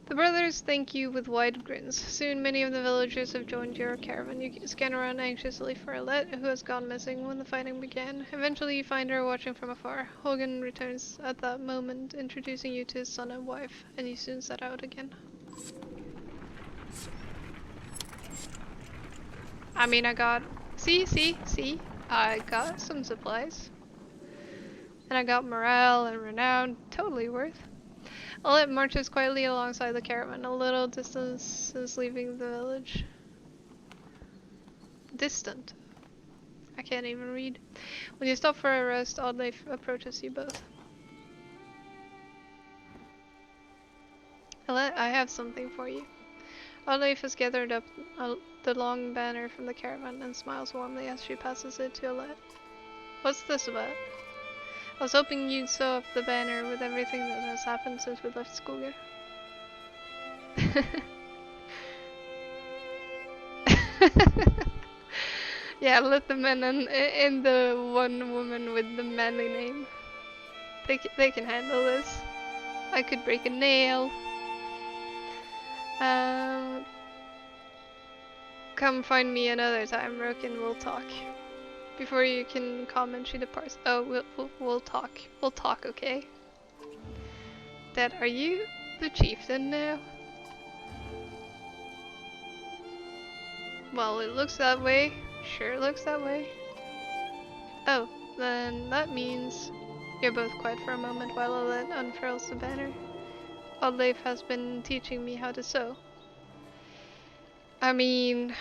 The brothers thank you with wide grins. Soon many of the villagers have joined your caravan. You scan around anxiously for Alette, who has gone missing when the fighting began. Eventually you find her watching from afar. Hogan returns at that moment, introducing you to his son and wife, and you soon set out again. I mean, I got... See? I got some supplies. And I got morale and renown. Totally worth. Alette marches quietly alongside the caravan. A little distance since leaving the village. Distant. I can't even read. When you stop for a rest, Oddleif approaches you both. Alette, I have something for you. Oddleif has gathered up the long banner from the caravan and smiles warmly as she passes it to Alette. What's this about? I was hoping you'd sew up the banner with everything that has happened since we left Skoger. Yeah, let the men and the one woman with the manly name. They can handle this. I could break a nail. Come find me another time, Rook, and we'll talk. Before you can comment, she departs. Oh, we'll talk. We'll talk, okay? Dad, are you the chieftain now? Well, it looks that way. Sure looks that way. Oh, then that means... You're both quiet for a moment while Alette unfurls the banner. Oddleif has been teaching me how to sew. I mean...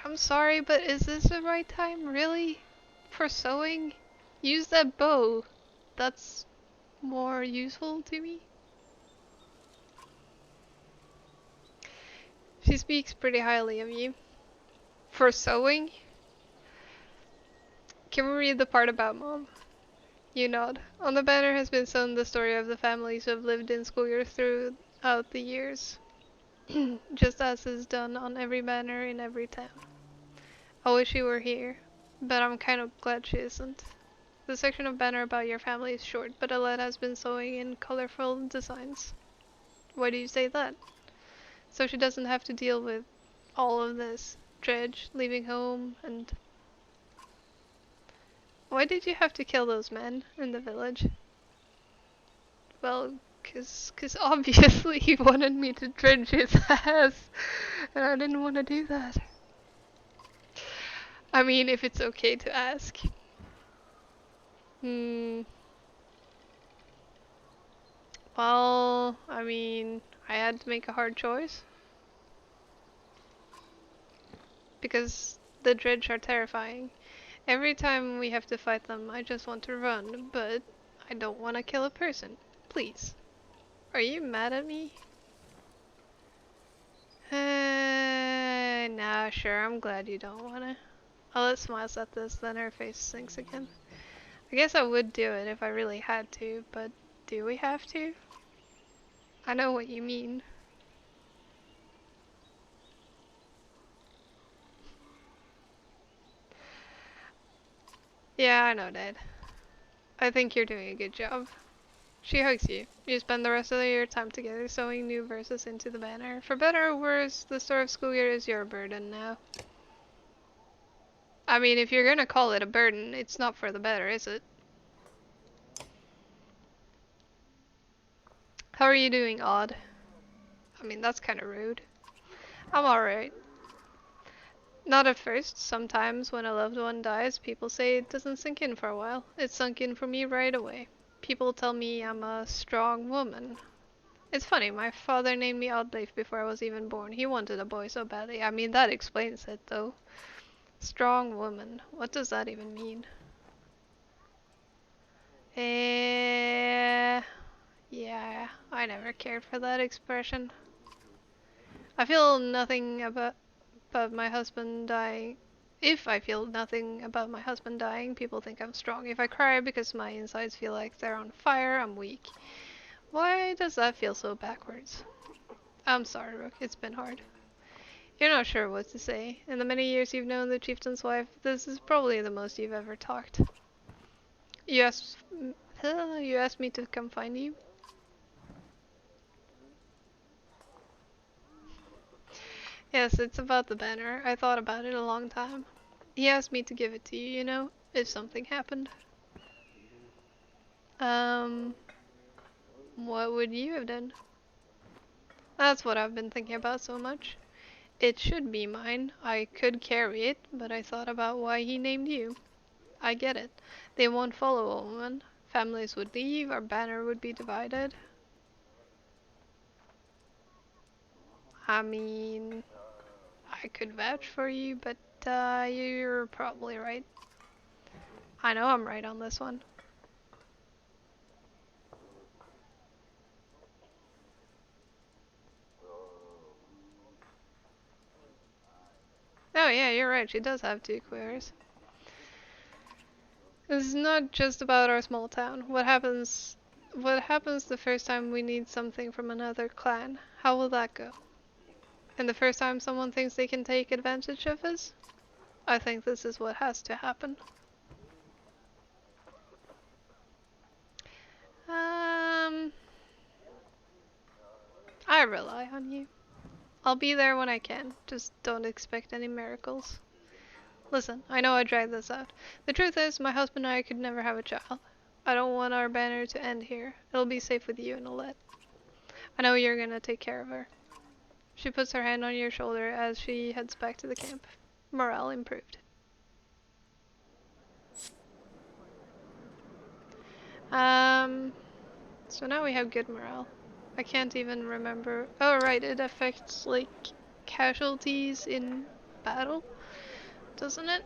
I'm sorry, but is this the right time, really? For sewing? Use that bow. That's more useful to me. She speaks pretty highly of you. For sewing? Can we read the part about Mom? You nod. On the banner has been sewn the story of the families who have lived in Skoger throughout the years. Just as is done on every banner in every town. I wish she were here, but I'm kind of glad she isn't. The section of banner about your family is short, but Alette has been sewing in colorful designs. Why do you say that? So she doesn't have to deal with all of this. Dredge, leaving home, and... Why did you have to kill those men in the village? Well, cause obviously he wanted me to dredge his ass, and I didn't want to do that. I mean, if it's okay to ask. Well, I mean, I had to make a hard choice. Because the dredge are terrifying. Every time we have to fight them, I just want to run, but I don't want to kill a person. Please. Are you mad at me? Nah, sure, I'm glad you don't wanna. Alette smiles at this, then her face sinks again. I guess I would do it if I really had to, but do we have to? I know what you mean. Yeah, I know, Dad. I think you're doing a good job. She hugs you. You spend the rest of your time together sewing new verses into the banner. For better or worse, the story of Skoger is your burden now. I mean, if you're gonna call it a burden, it's not for the better, is it? How are you doing, Odd? I mean, that's kind of rude. I'm alright. Not at first. Sometimes when a loved one dies, people say it doesn't sink in for a while. It sunk in for me right away. People tell me I'm a strong woman. It's funny, my father named me Oddleif before I was even born. He wanted a boy so badly. I mean, that explains it, though. Strong woman. What does that even mean? Eh... Yeah, I never cared for that expression. I feel nothing about my husband dying. If I feel nothing about my husband dying, people think I'm strong. If I cry because my insides feel like they're on fire, I'm weak. Why does that feel so backwards? I'm sorry, Rook. It's been hard. You're not sure what to say. In the many years you've known the chieftain's wife, this is probably the most you've ever talked. You asked, you asked me to come find you? Yes, it's about the banner. I thought about it a long time. He asked me to give it to you, you know, if something happened. Um, what would you have done? That's what I've been thinking about so much. It should be mine. I could carry it, but I thought about why he named you. I get it. They won't follow a woman. Families would leave, our banner would be divided. I mean, I could vouch for you, but you're probably right. I know I'm right on this one. Oh yeah, you're right. She does have two queers. It's not just about our small town. What happens the first time we need something from another clan? How will that go? And the first time someone thinks they can take advantage of us? I think this is what has to happen. Um, I rely on you. I'll be there when I can. Just don't expect any miracles. Listen, I know I dragged this out. The truth is, my husband and I could never have a child. I don't want our banner to end here. It'll be safe with you and Alette. I know you're gonna take care of her. She puts her hand on your shoulder as she heads back to the camp. Morale improved. Um, so now we have good morale. I can't even remember. Oh, right, it affects, like, casualties in battle, doesn't it?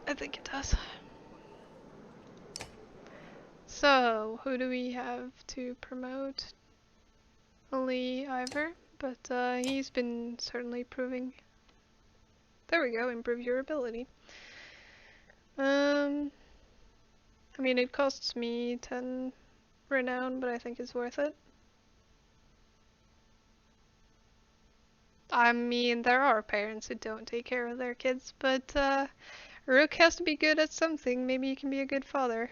I think it does. So, who do we have to promote? Only Ivor, but he's been certainly proving. There we go, improve your ability. I mean, it costs me 10 renown, but I think it's worth it. I mean, there are parents who don't take care of their kids, but Rook has to be good at something. Maybe you can be a good father.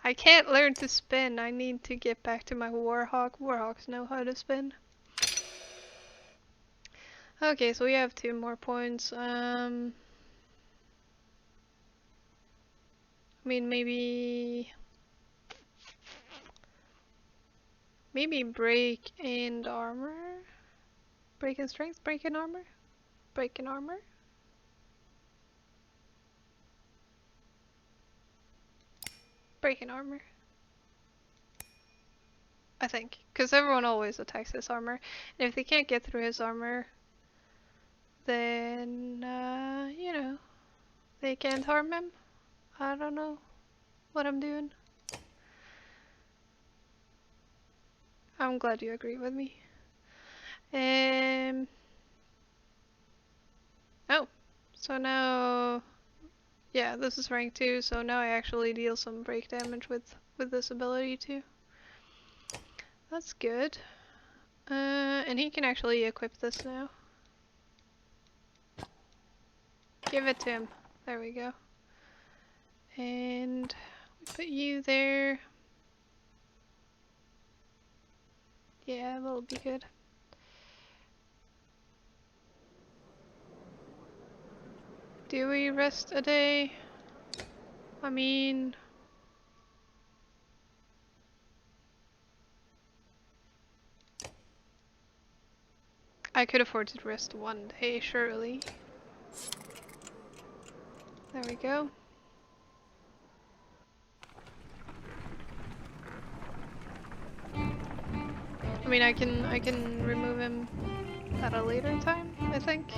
I can't learn to spin. I need to get back to my Warhawk. Warhawks know how to spin. Okay, so we have 2 more points. I mean, maybe break and armor? Break and strength? Break and armor? Break and armor? Break and armor. I think. Because everyone always attacks his armor. And if they can't get through his armor, then, you know, they can't harm him. I don't know what I'm doing. I'm glad you agree with me. Oh, so now, yeah, this is rank 2, so now I actually deal some break damage with this ability too. That's good. And he can actually equip this now. Give it to him. There we go. And we put you there. Yeah, that'll be good. Do we rest a day? I mean, I could afford to rest one day, surely. There we go. I mean, I can remove him at a later time, I think.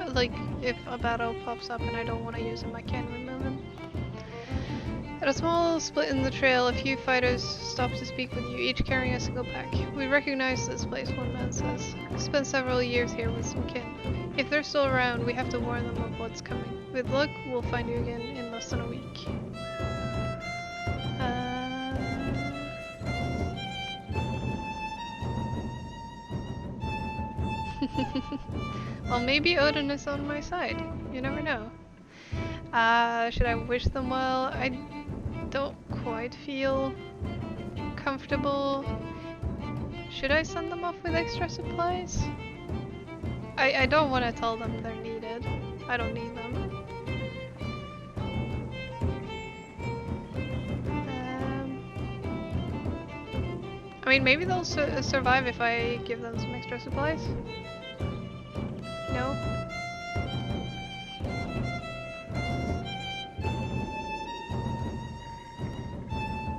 Like, if a battle pops up and I don't want to use him, I can remove him. At a small split in the trail, a few fighters stop to speak with you, each carrying a single pack. We recognize this place, one man says. We spent several years here with some kin. If they're still around, we have to warn them of what's coming. With luck, we'll find you again in less than a week. Well, maybe Odin is on my side. You never know. Should I wish them well? I don't quite feel comfortable. Should I send them off with extra supplies? I don't want to tell them they're needed. I don't need them. I mean, maybe they'll survive if I give them some extra supplies. No?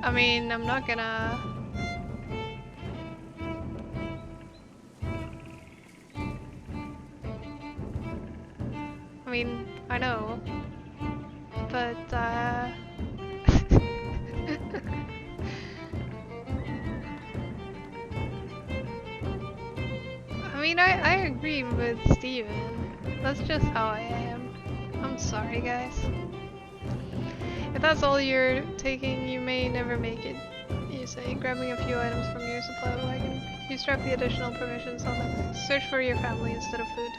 I mean, I'm not gonna... I mean, I know. But, I mean, I agree with Steven. That's just how I am. I'm sorry, guys. If that's all you're taking, you may never make it, you say, grabbing a few items from your supply wagon. You strap the additional provisions on them. Search for your family instead of food,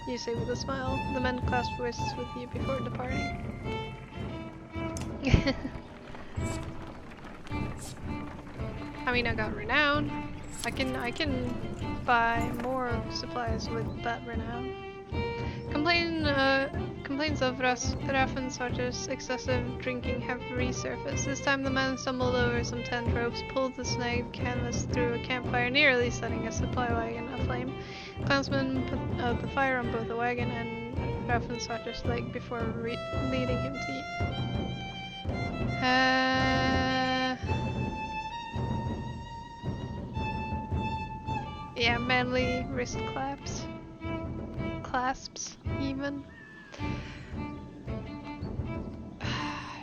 you say with a smile. The men clasp wrists with you before departing. I mean, I got renown. I can buy more supplies with that renown. Complaints of Raffensarter's excessive drinking have resurfaced. This time the man stumbled over some tent ropes, pulled the snagged canvas through a campfire, nearly setting a supply wagon aflame. Clansmen put out the fire on both the wagon and Raffensarter's leg before leading him to eat. Yeah, manly wrist clasps even.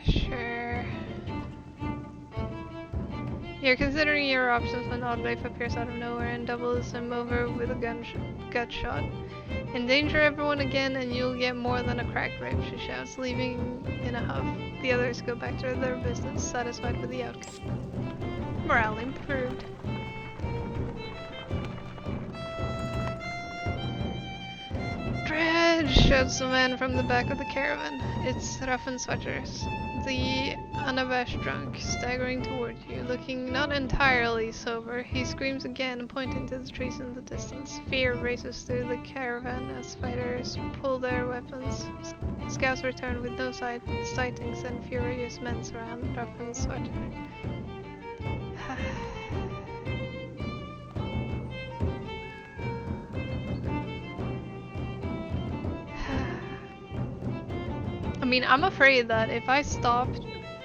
Sure. You're considering your options when Oddleif appears out of nowhere and doubles him over with a gut shot. Endanger everyone again and you'll get more than a cracked rib, she shouts, leaving in a huff. The others go back to their business, satisfied with the outcome. Morale improved. Dredge! Shouts the man from the back of the caravan. It's Raffensarter's, the unabashed drunk, staggering toward you, looking not entirely sober. He screams again, pointing to the trees in the distance. Fear races through the caravan as fighters pull their weapons. Scouts return with no sightings and furious men surround Raffensarter. I mean, I'm afraid that if I stop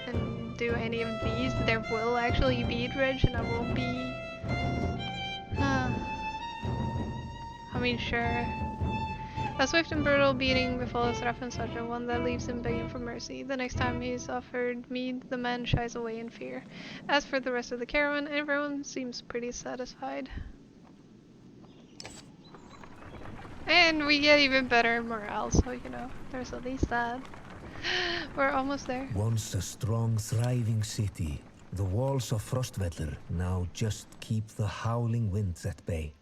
and do any of these, there will actually be dredge and I won't be... I mean, sure. A swift and brutal beating befalls Raffensarter, one that leaves him begging for mercy. The next time he's offered mead, the man shies away in fear. As for the rest of the caravan, everyone seems pretty satisfied. And we get even better morale, so you know, there's at least that. We're almost there. Once a strong, thriving city, the walls of Frostvellir now just keep the howling winds at bay.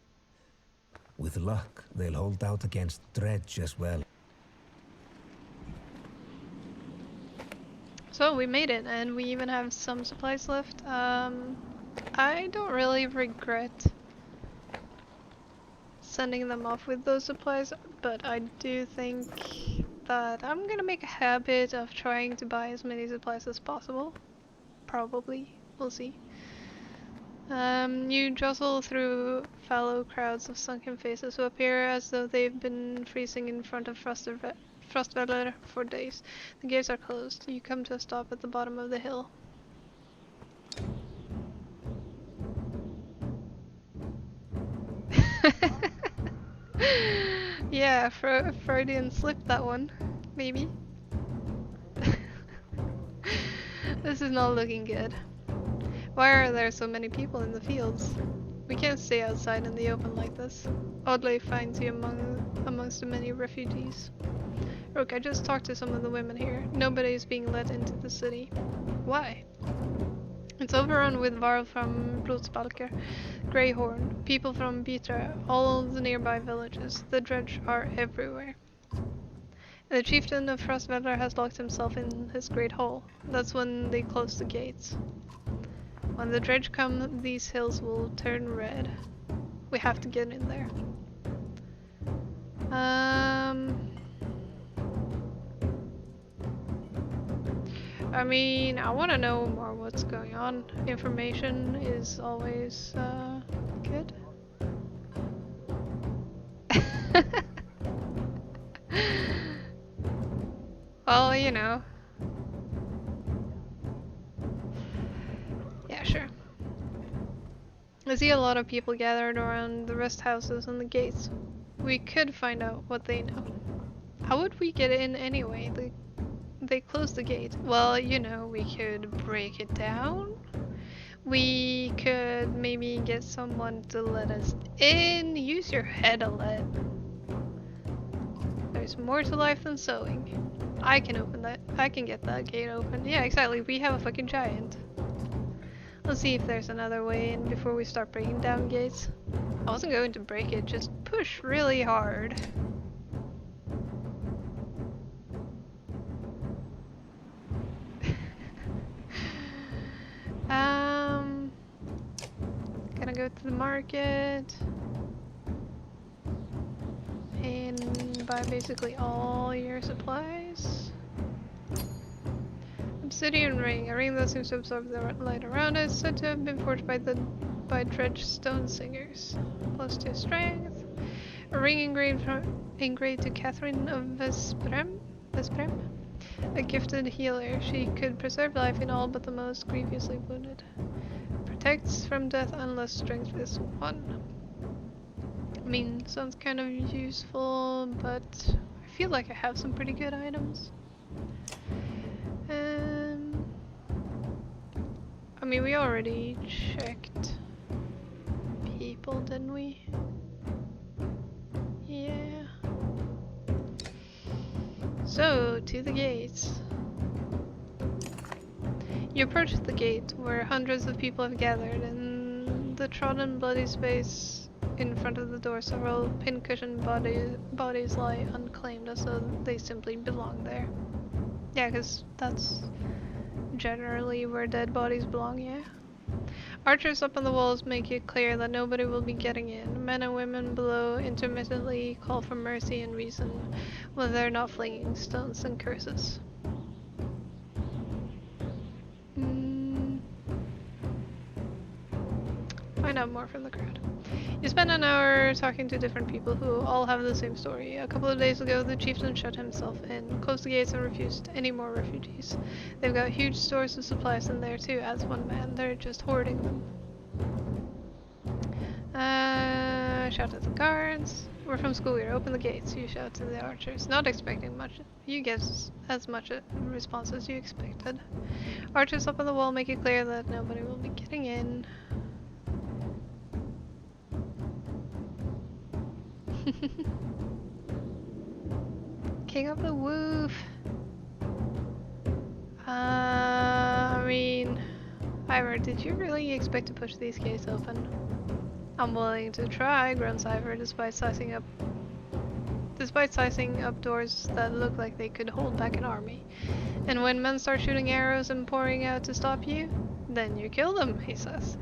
With luck, they'll hold out against dredge as well. So we made it, and we even have some supplies left. I don't really regret sending them off with those supplies, but I do think that I'm gonna make a habit of trying to buy as many supplies as possible. Probably. We'll see. You jostle through fallow crowds of sunken faces who appear as though they've been freezing in front of Frostweller for days. The gates are closed. You come to a stop at the bottom of the hill. Yeah, Freudian slip that one. Maybe. This is not looking good. Why are there so many people in the fields? We can't stay outside in the open like this. Oddly finds you amongst the many refugees. Look, I just talked to some of the women here. Nobody is being let into the city. Why? It's overrun with Varl from Blodsbalker, Greyhorn, people from Bitra, all the nearby villages. The dredge are everywhere. The chieftain of Frostweller has locked himself in his great hall. That's when they close the gates. When the dredge come, these hills will turn red. We have to get in there. I mean, I want to know more what's going on. Information is always good. Well, you know. Yeah, sure. I see a lot of people gathered around the rest houses and the gates. We could find out what they know. How would we get in anyway? They closed the gate. Well, you know, we could break it down. We could maybe get someone to let us in. Use your head a lot. There's more to life than sewing. I can open that. I can get that gate open. Yeah, exactly. We have a fucking giant. Let's see if there's another way in before we start breaking down gates. I wasn't going to break it, just push really hard. Gonna go to the market and buy basically all your supplies. Obsidian ring, a ring that seems to absorb the light around it, said to have been forged by dredge stone singers. +2 strength. A ring engraved to Catherine of Vesprem, a gifted healer. She could preserve life in all but the most grievously wounded. Protects from death unless strength is 1. I mean, sounds kind of useful, but I feel like I have some pretty good items. I mean, we already checked people, didn't we? Yeah. So, to the gates. You approach the gate, where hundreds of people have gathered. In the trodden, bloody space in front of the door, several pin-cushioned bodies lie unclaimed, as though they simply belong there. Yeah, because that's generally where dead bodies belong, yeah? Archers up on the walls make it clear that nobody will be getting in. Men and women below intermittently call for mercy and reason when they're not flinging stones and curses. Find out more from the crowd. You spend an hour talking to different people who all have the same story. A couple of days ago, the chieftain shut himself in, closed the gates and refused any more refugees. They've got huge stores of supplies in there too, adds one man. They're just hoarding them. Shout at the guards. We're from school here. Open the gates. You shout to the archers. Not expecting much. You get as much a response as you expected. Archers up on the wall make it clear that nobody will be getting in. King of the Woof. I mean, Ivor, did you really expect to push these gates open? I'm willing to try, grunts Ivor, despite sizing up doors that look like they could hold back an army. And when men start shooting arrows and pouring out to stop you, then you kill them, he says.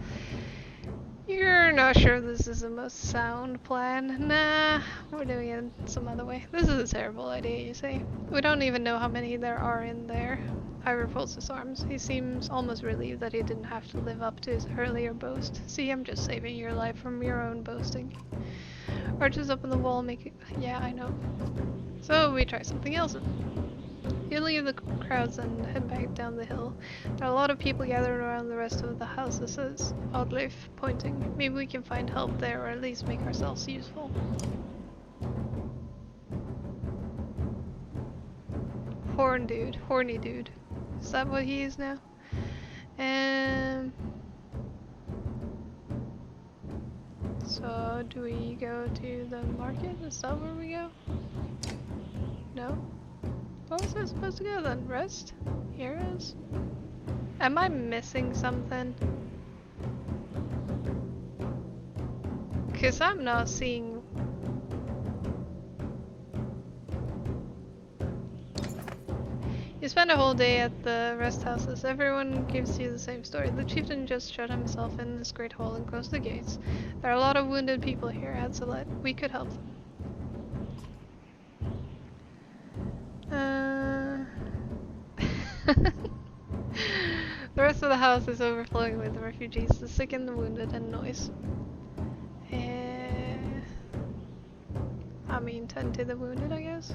You're not sure this is the most sound plan? Nah, we're doing it some other way. This is a terrible idea, you say. We don't even know how many there are in there. Ivor folds his arms. He seems almost relieved that he didn't have to live up to his earlier boast. See, I'm just saving your life from your own boasting. Arches up on the wall, make it. Yeah, I know. So we try something else. You leave the crowds and head back down the hill. There are a lot of people gathered around the rest of the houses, says Oddleif, pointing. Maybe we can find help there, or at least make ourselves useful. Horny dude. Is that what he is now? So do we go to the market? Is that where we go? No? Where was I supposed to go then? Rest? Heroes? Am I missing something? Cause I'm not seeing. You spend a whole day at the rest houses. Everyone gives you the same story. The chieftain just shut himself in this great hall and closed the gates. There are a lot of wounded people here, adds Celeste. We could help them. The rest of the house is overflowing with refugees, the sick and the wounded, and noise. I mean, tend to the wounded, I guess.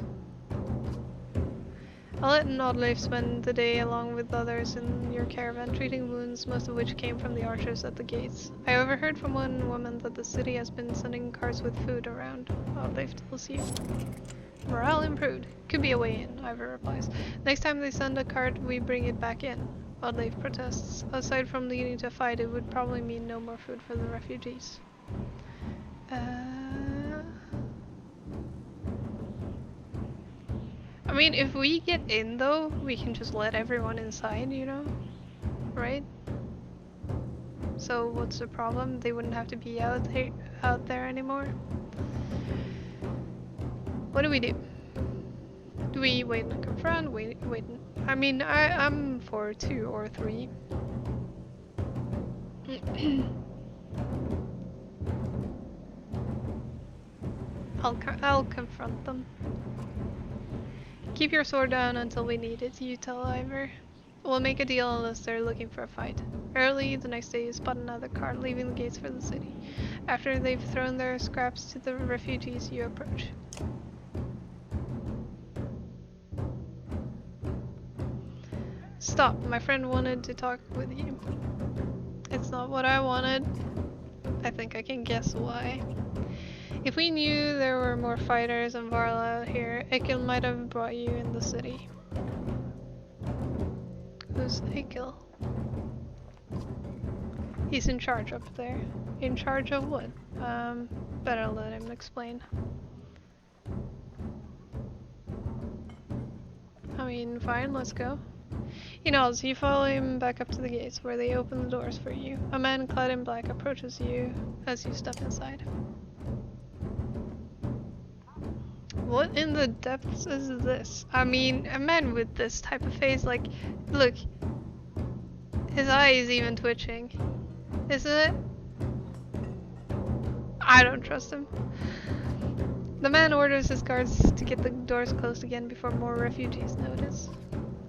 I'll let Oddleif spend the day along with others in your caravan, treating wounds, most of which came from the archers at the gates. I overheard from one woman that the city has been sending carts with food around. Oddleif tells you. Morale improved. Could be a way in, Ivor replies. Next time they send a cart, we bring it back in. Oddleif protests. Aside from leading to a fight, it would probably mean no more food for the refugees. I mean, if we get in though, we can just let everyone inside, you know? Right? So what's the problem? They wouldn't have to be out there anymore. What do we do? Do we wait and confront? Wait. I mean, I'm for 2 or 3. I'll confront them. Keep your sword down until we need it, you tell Ivor. We'll make a deal unless they're looking for a fight. Early the next day you spot another cart leaving the gates for the city. After they've thrown their scraps to the refugees, you approach. Stop, my friend wanted to talk with you. It's not what I wanted. I think I can guess why. If we knew there were more fighters and Varl out here, Ikil might have brought you in the city. Who's Ikil? He's in charge up there. In charge of what? Better let him explain. I mean, fine, let's go. He nods. You follow him back up to the gates, where they open the doors for you. A man clad in black approaches you as you step inside. What in the depths is this? I mean, a man with this type of face, like, look. His eye is even twitching. Isn't it? I don't trust him. The man orders his guards to get the doors closed again before more refugees notice.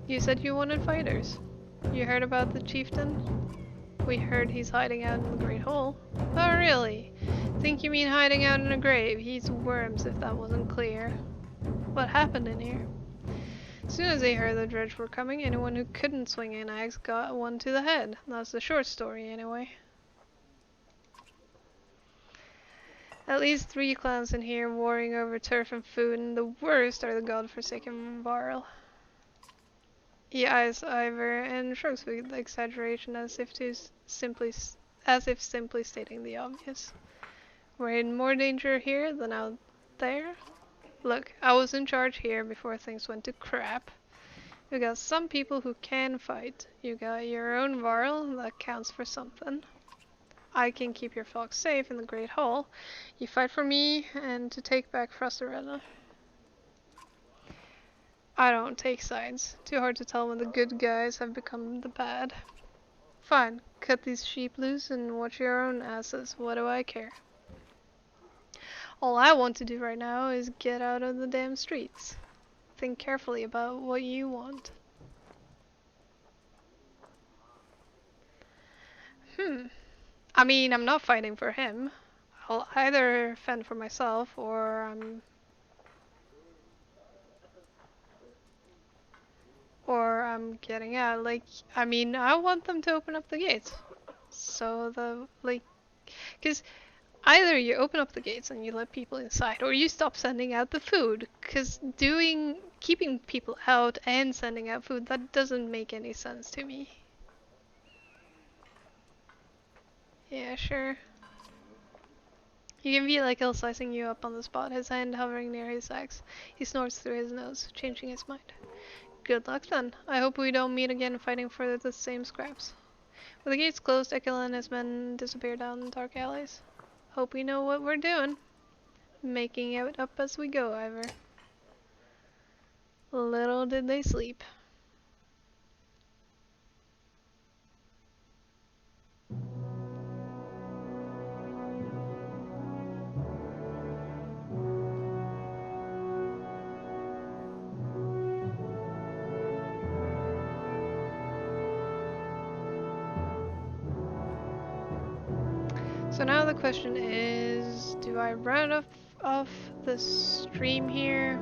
You said you wanted fighters. You heard about the chieftain? We heard he's hiding out in the Great Hole. Oh really? Think you mean hiding out in a grave? He's worms if that wasn't clear. What happened in here? As soon as they heard the dredge were coming, anyone who couldn't swing an axe got one to the head. That's the short story anyway. At least 3 clans in here warring over turf and food, and the worst are the godforsaken Varl. He eyes Ivor and shrugs with exaggeration as if simply stating the obvious. We're in more danger here than out there. Look, I was in charge here before things went to crap. You got some people who can fight. You got your own Varl, that counts for something. I can keep your folk safe in the Great Hall. You fight for me and to take back Frostarella. I don't take sides. Too hard to tell when the good guys have become the bad. Fine, cut these sheep loose and watch your own asses. What do I care? All I want to do right now is get out of the damn streets. Think carefully about what you want. I mean, I'm not fighting for him. I'll either fend for myself or I'm getting out. Like, I mean, I want them to open up the gates. So cause either you open up the gates and you let people inside, or you stop sending out the food. Cause keeping people out and sending out food, that doesn't make any sense to me. Yeah, sure. You can feel like he'll sizing you up on the spot, his hand hovering near his axe. He snorts through his nose, changing his mind. Good luck then. I hope we don't meet again fighting for the same scraps. With the gates closed, Ekil and his men disappear down dark alleys. Hope we know what we're doing. Making it up as we go, Ivor. Little did they sleep. So now the question is, do I run off the stream here?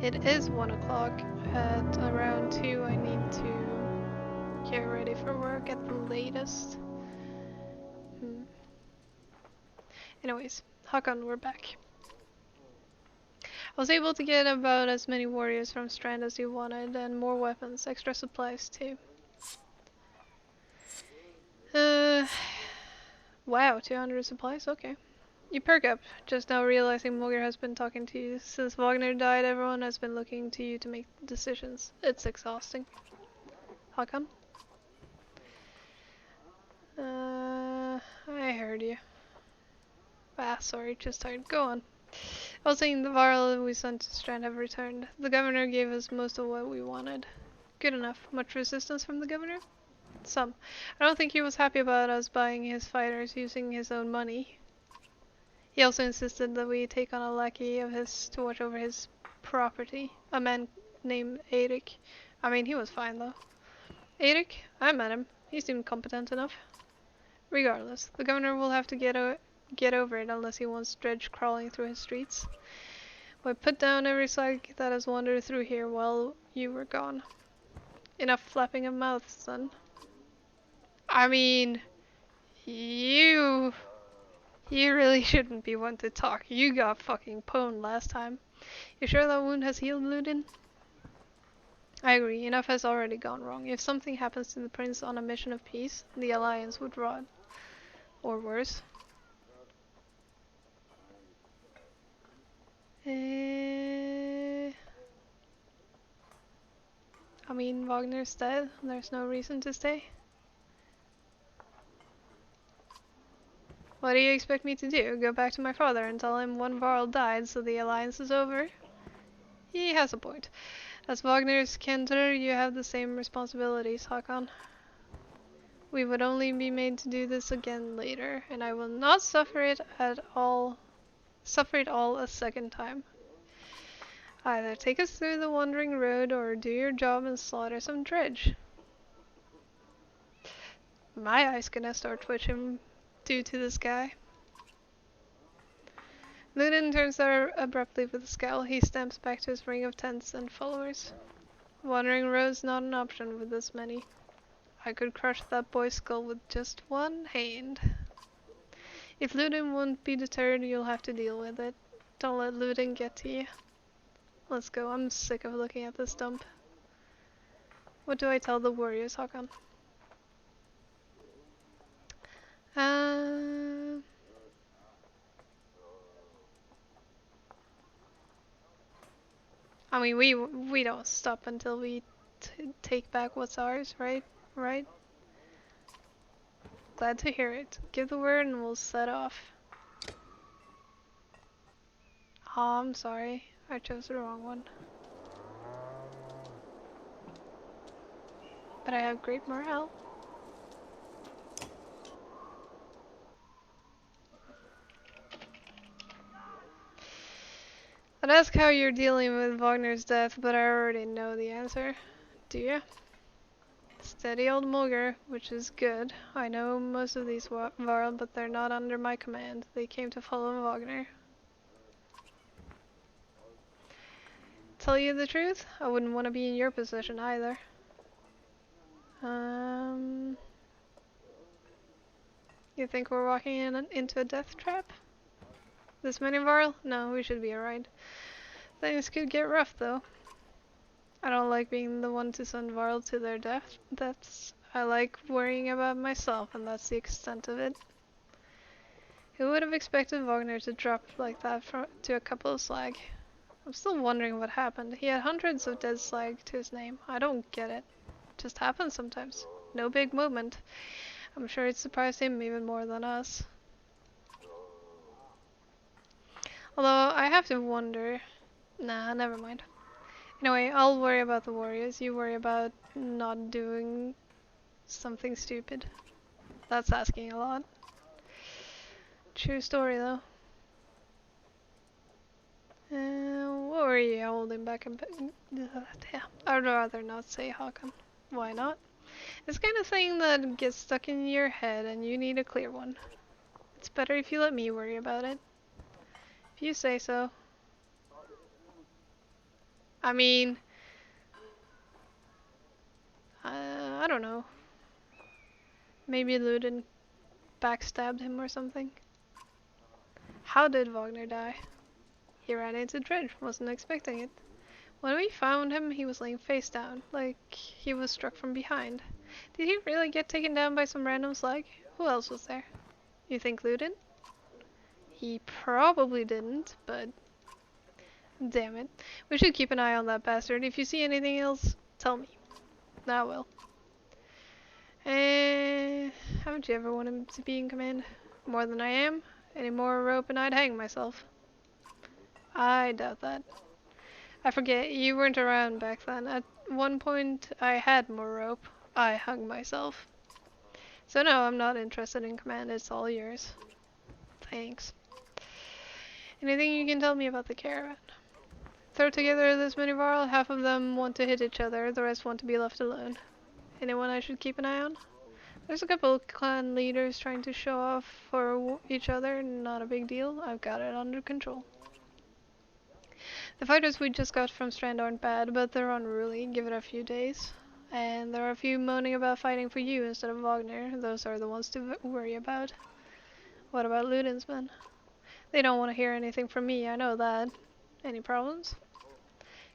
It is 1 o'clock. At around 2 I need to get ready for work at the latest. Anyways, Hakon, we're back. I was able to get about as many warriors from Strand as you wanted, and more weapons, extra supplies too. Wow, 200 supplies? Okay. You perk up, just now realizing Moger has been talking to you. Since Wagner died, everyone has been looking to you to make decisions. It's exhausting. Hakon? I heard you. Ah, sorry, just tired. Go on. I was saying the Varl we sent to Strand have returned. The governor gave us most of what we wanted. Good enough. Much resistance from the governor? Some. I don't think he was happy about us buying his fighters using his own money. He also insisted that we take on a lackey of his to watch over his property, a man named Eirik. I mean, he was fine though. Eirik? I met him. He seemed competent enough. Regardless, the governor will have to get over it unless he wants Dredge crawling through his streets. But put down every psych that has wandered through here while you were gone. Enough flapping of mouths, son. I mean, you really shouldn't be one to talk. You got fucking pwned last time. You sure that wound has healed, Ludin? I agree, enough has already gone wrong. If something happens to the prince on a mission of peace, the alliance would rot. Or worse. I mean, Wagner's dead. There's no reason to stay. What do you expect me to do? Go back to my father and tell him one Varl died, so the alliance is over? He has a point. As Wagner's Kenter, you have the same responsibilities, Hakon. We would only be made to do this again later, and I will not suffer it all a second time. Either take us through the wandering road or do your job and slaughter some dredge. My eyes gonna start twitching due to this guy. Ludin turns there abruptly with a scowl. He stamps back to his ring of tents and followers. Wandering road's not an option with this many. I could crush that boy's skull with just one hand. If Ludin won't be deterred, you'll have to deal with it. Don't let Ludin get to you. Let's go, I'm sick of looking at this dump. What do I tell the warriors, Hakon? I mean, we don't stop until we take back what's ours, right? Right? Glad to hear it. Give the word and we'll set off. Oh, I'm sorry. I chose the wrong one. but I have great morale. I'd ask how you're dealing with Wagner's death, but I already know the answer. Do you? Steady old Mulger, which is good. I know most of these Varl, but they're not under my command. They came to follow Wagner. Tell you the truth, I wouldn't want to be in your position either. You think we're walking into a death trap? This many Varl? No, we should be alright. Things could get rough though. I don't like being the one to send Varl to their deaths. I like worrying about myself, and that's the extent of it. Who would have expected Wagner to drop like that to a couple of slag? I'm still wondering what happened. He had hundreds of dead slag to his name. I don't get it. Just happens sometimes. No big movement. I'm sure it surprised him even more than us. Although, I have to wonder... Nah, never mind. Anyway, I'll worry about the warriors. You worry about not doing something stupid. That's asking a lot. True story, though. What were you holding back? I'd rather not say, Hakan. Why not? It's kind of thing that gets stuck in your head and you need a clear one. It's better if you let me worry about it. If you say so. I mean... I don't know. Maybe Ludin backstabbed him or something. How did Wagner die? He ran into Dredge, wasn't expecting it. When we found him, he was laying face down, like he was struck from behind. Did he really get taken down by some random slag? Who else was there? You think Ludin? He probably didn't, but... Damn it. We should keep an eye on that bastard. If you see anything else, tell me. I will. Haven't you ever wanted to be in command? More than I am? Any more rope and I'd hang myself. I doubt that. I forget, you weren't around back then. At one point, I had more rope. I hung myself. So no, I'm not interested in command. It's all yours. Thanks. Anything you can tell me about the caravan? Throw together this many Varl, half of them want to hit each other, the rest want to be left alone. Anyone I should keep an eye on? There's a couple of clan leaders trying to show off for each other, not a big deal, I've got it under control. The fighters we just got from Strand aren't bad, but they're unruly, give it a few days. And there are a few moaning about fighting for you instead of Wagner, those are the ones to worry about. What about Ludin's men? They don't want to hear anything from me, I know that. Any problems?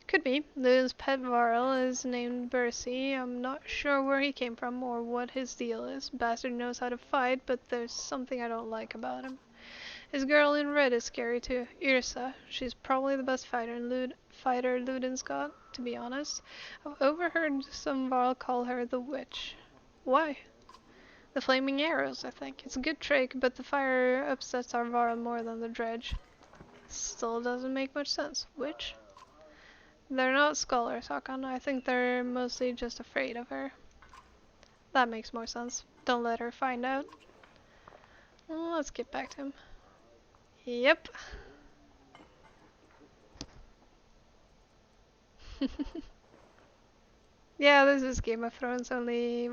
Could be. Ludin's pet Varl is named Bercy. I'm not sure where he came from or what his deal is. Bastard knows how to fight, but there's something I don't like about him. His girl in red is scary too, Irsa. She's probably the best fighter Ludin's got, to be honest. I've overheard some Varl call her the witch. Why? The flaming arrows, I think. It's a good trick, but the fire upsets our Varl more than the dredge. Still doesn't make much sense. Witch? They're not scholars, Hakan. I think they're mostly just afraid of her. That makes more sense. Don't let her find out. Well, let's get back to him. Yep. Yeah, this is Game of Thrones only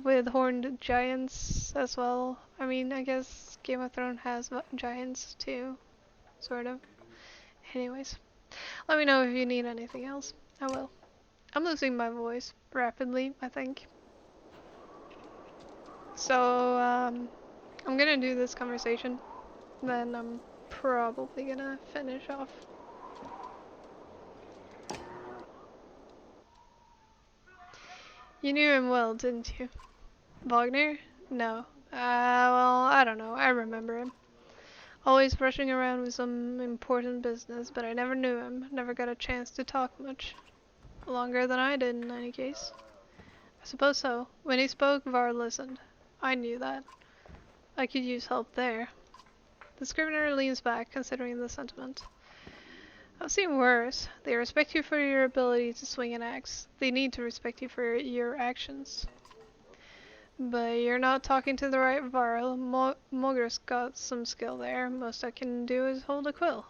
with horned giants as well. I mean, I guess Game of Thrones has giants too, sort of. Anyways, let me know if you need anything else. I will. I'm losing my voice rapidly, I think. So, I'm gonna do this conversation, then I'm probably gonna finish off. You knew him well, didn't you? Wagner? No. Well, I don't know. I remember him. Always rushing around with some important business, but I never knew him. Never got a chance to talk much. Longer than I did, in any case. I suppose so. When he spoke, Var listened. I knew that. I could use help there. The scrivener leans back, considering the sentiment. I've seen worse. They respect you for your ability to swing an axe. They need to respect you for your actions. But you're not talking to the right Varl. Mogre's got some skill there. Most I can do is hold a quill.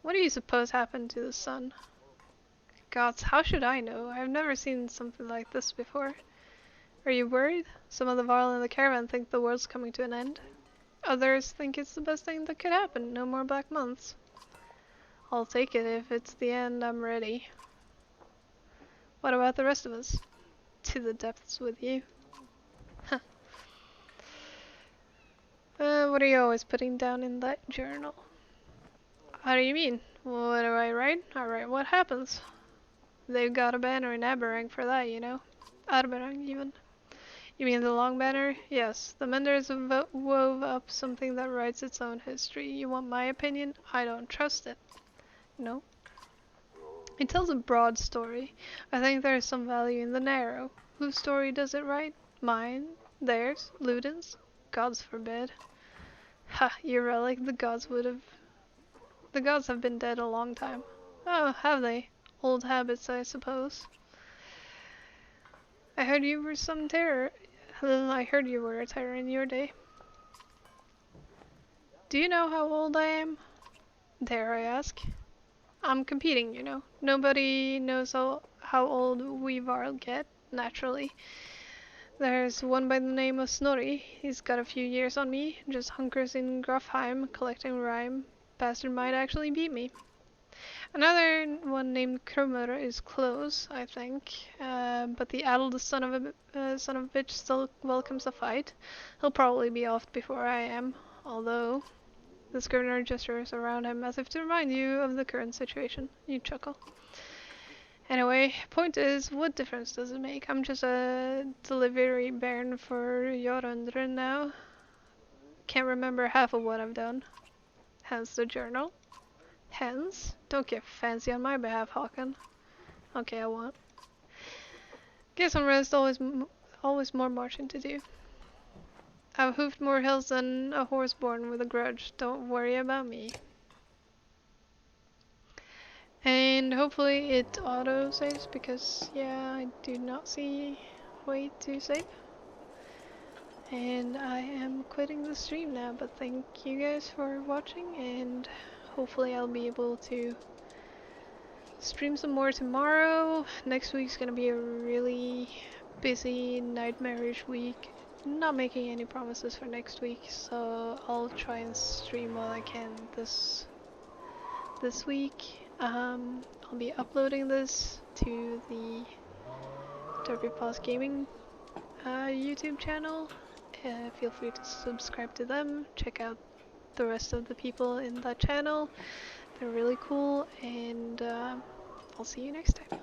What do you suppose happened to the sun? Gods, how should I know? I've never seen something like this before. Are you worried? Some of the Varl in the caravan think the world's coming to an end. Others think it's the best thing that could happen. No more black months. I'll take it. If it's the end, I'm ready. What about the rest of us? To the depths with you. What are you always putting down in that journal? How do you mean? What do I write? I write what happens. They've got a banner in Aberrang for that, you know. Aberrang, even. You mean the long banner? Yes. The Menders wove up something that writes its own history. You want my opinion? I don't trust it. No. It tells a broad story. I think there is some value in the narrow. Whose story does it write? Mine? Theirs? Ludin's? Gods forbid. Ha, you relic. The gods have been dead a long time. Oh, have they? Old habits, I suppose. I heard you were some terror. I heard you were a terror in your day. Do you know how old I am? Dare I ask? I'm competing, you know. Nobody knows how old we Varl get, naturally. There's one by the name of Snorri. He's got a few years on me, just hunkers in Grafheim, collecting rhyme. Bastard might actually beat me. Another one named Krummer is close, I think, but the addled son of a bitch still welcomes a fight. He'll probably be off before I am, although the scrivener gestures around him as if to remind you of the current situation. You chuckle. Anyway, point is, what difference does it make? I'm just a delivery baron for Jorundren now. Can't remember half of what I've done. Hence the journal. Hence? Don't get fancy on my behalf, Håkon. Okay, I won't. Get some rest, always more marching to do. I've hoofed more hills than a horse born with a grudge. Don't worry about me. And hopefully it auto-saves because, yeah, I do not see a way to save. And I am quitting the stream now, but thank you guys for watching, and hopefully I'll be able to stream some more tomorrow. Next week's gonna be a really busy, nightmarish week. Not making any promises for next week, so I'll try and stream what I can this week. I'll be uploading this to the DerpyPaws Gaming YouTube channel. Feel free to subscribe to them. Check out the rest of the people in that channel. They're really cool, and I'll see you next time.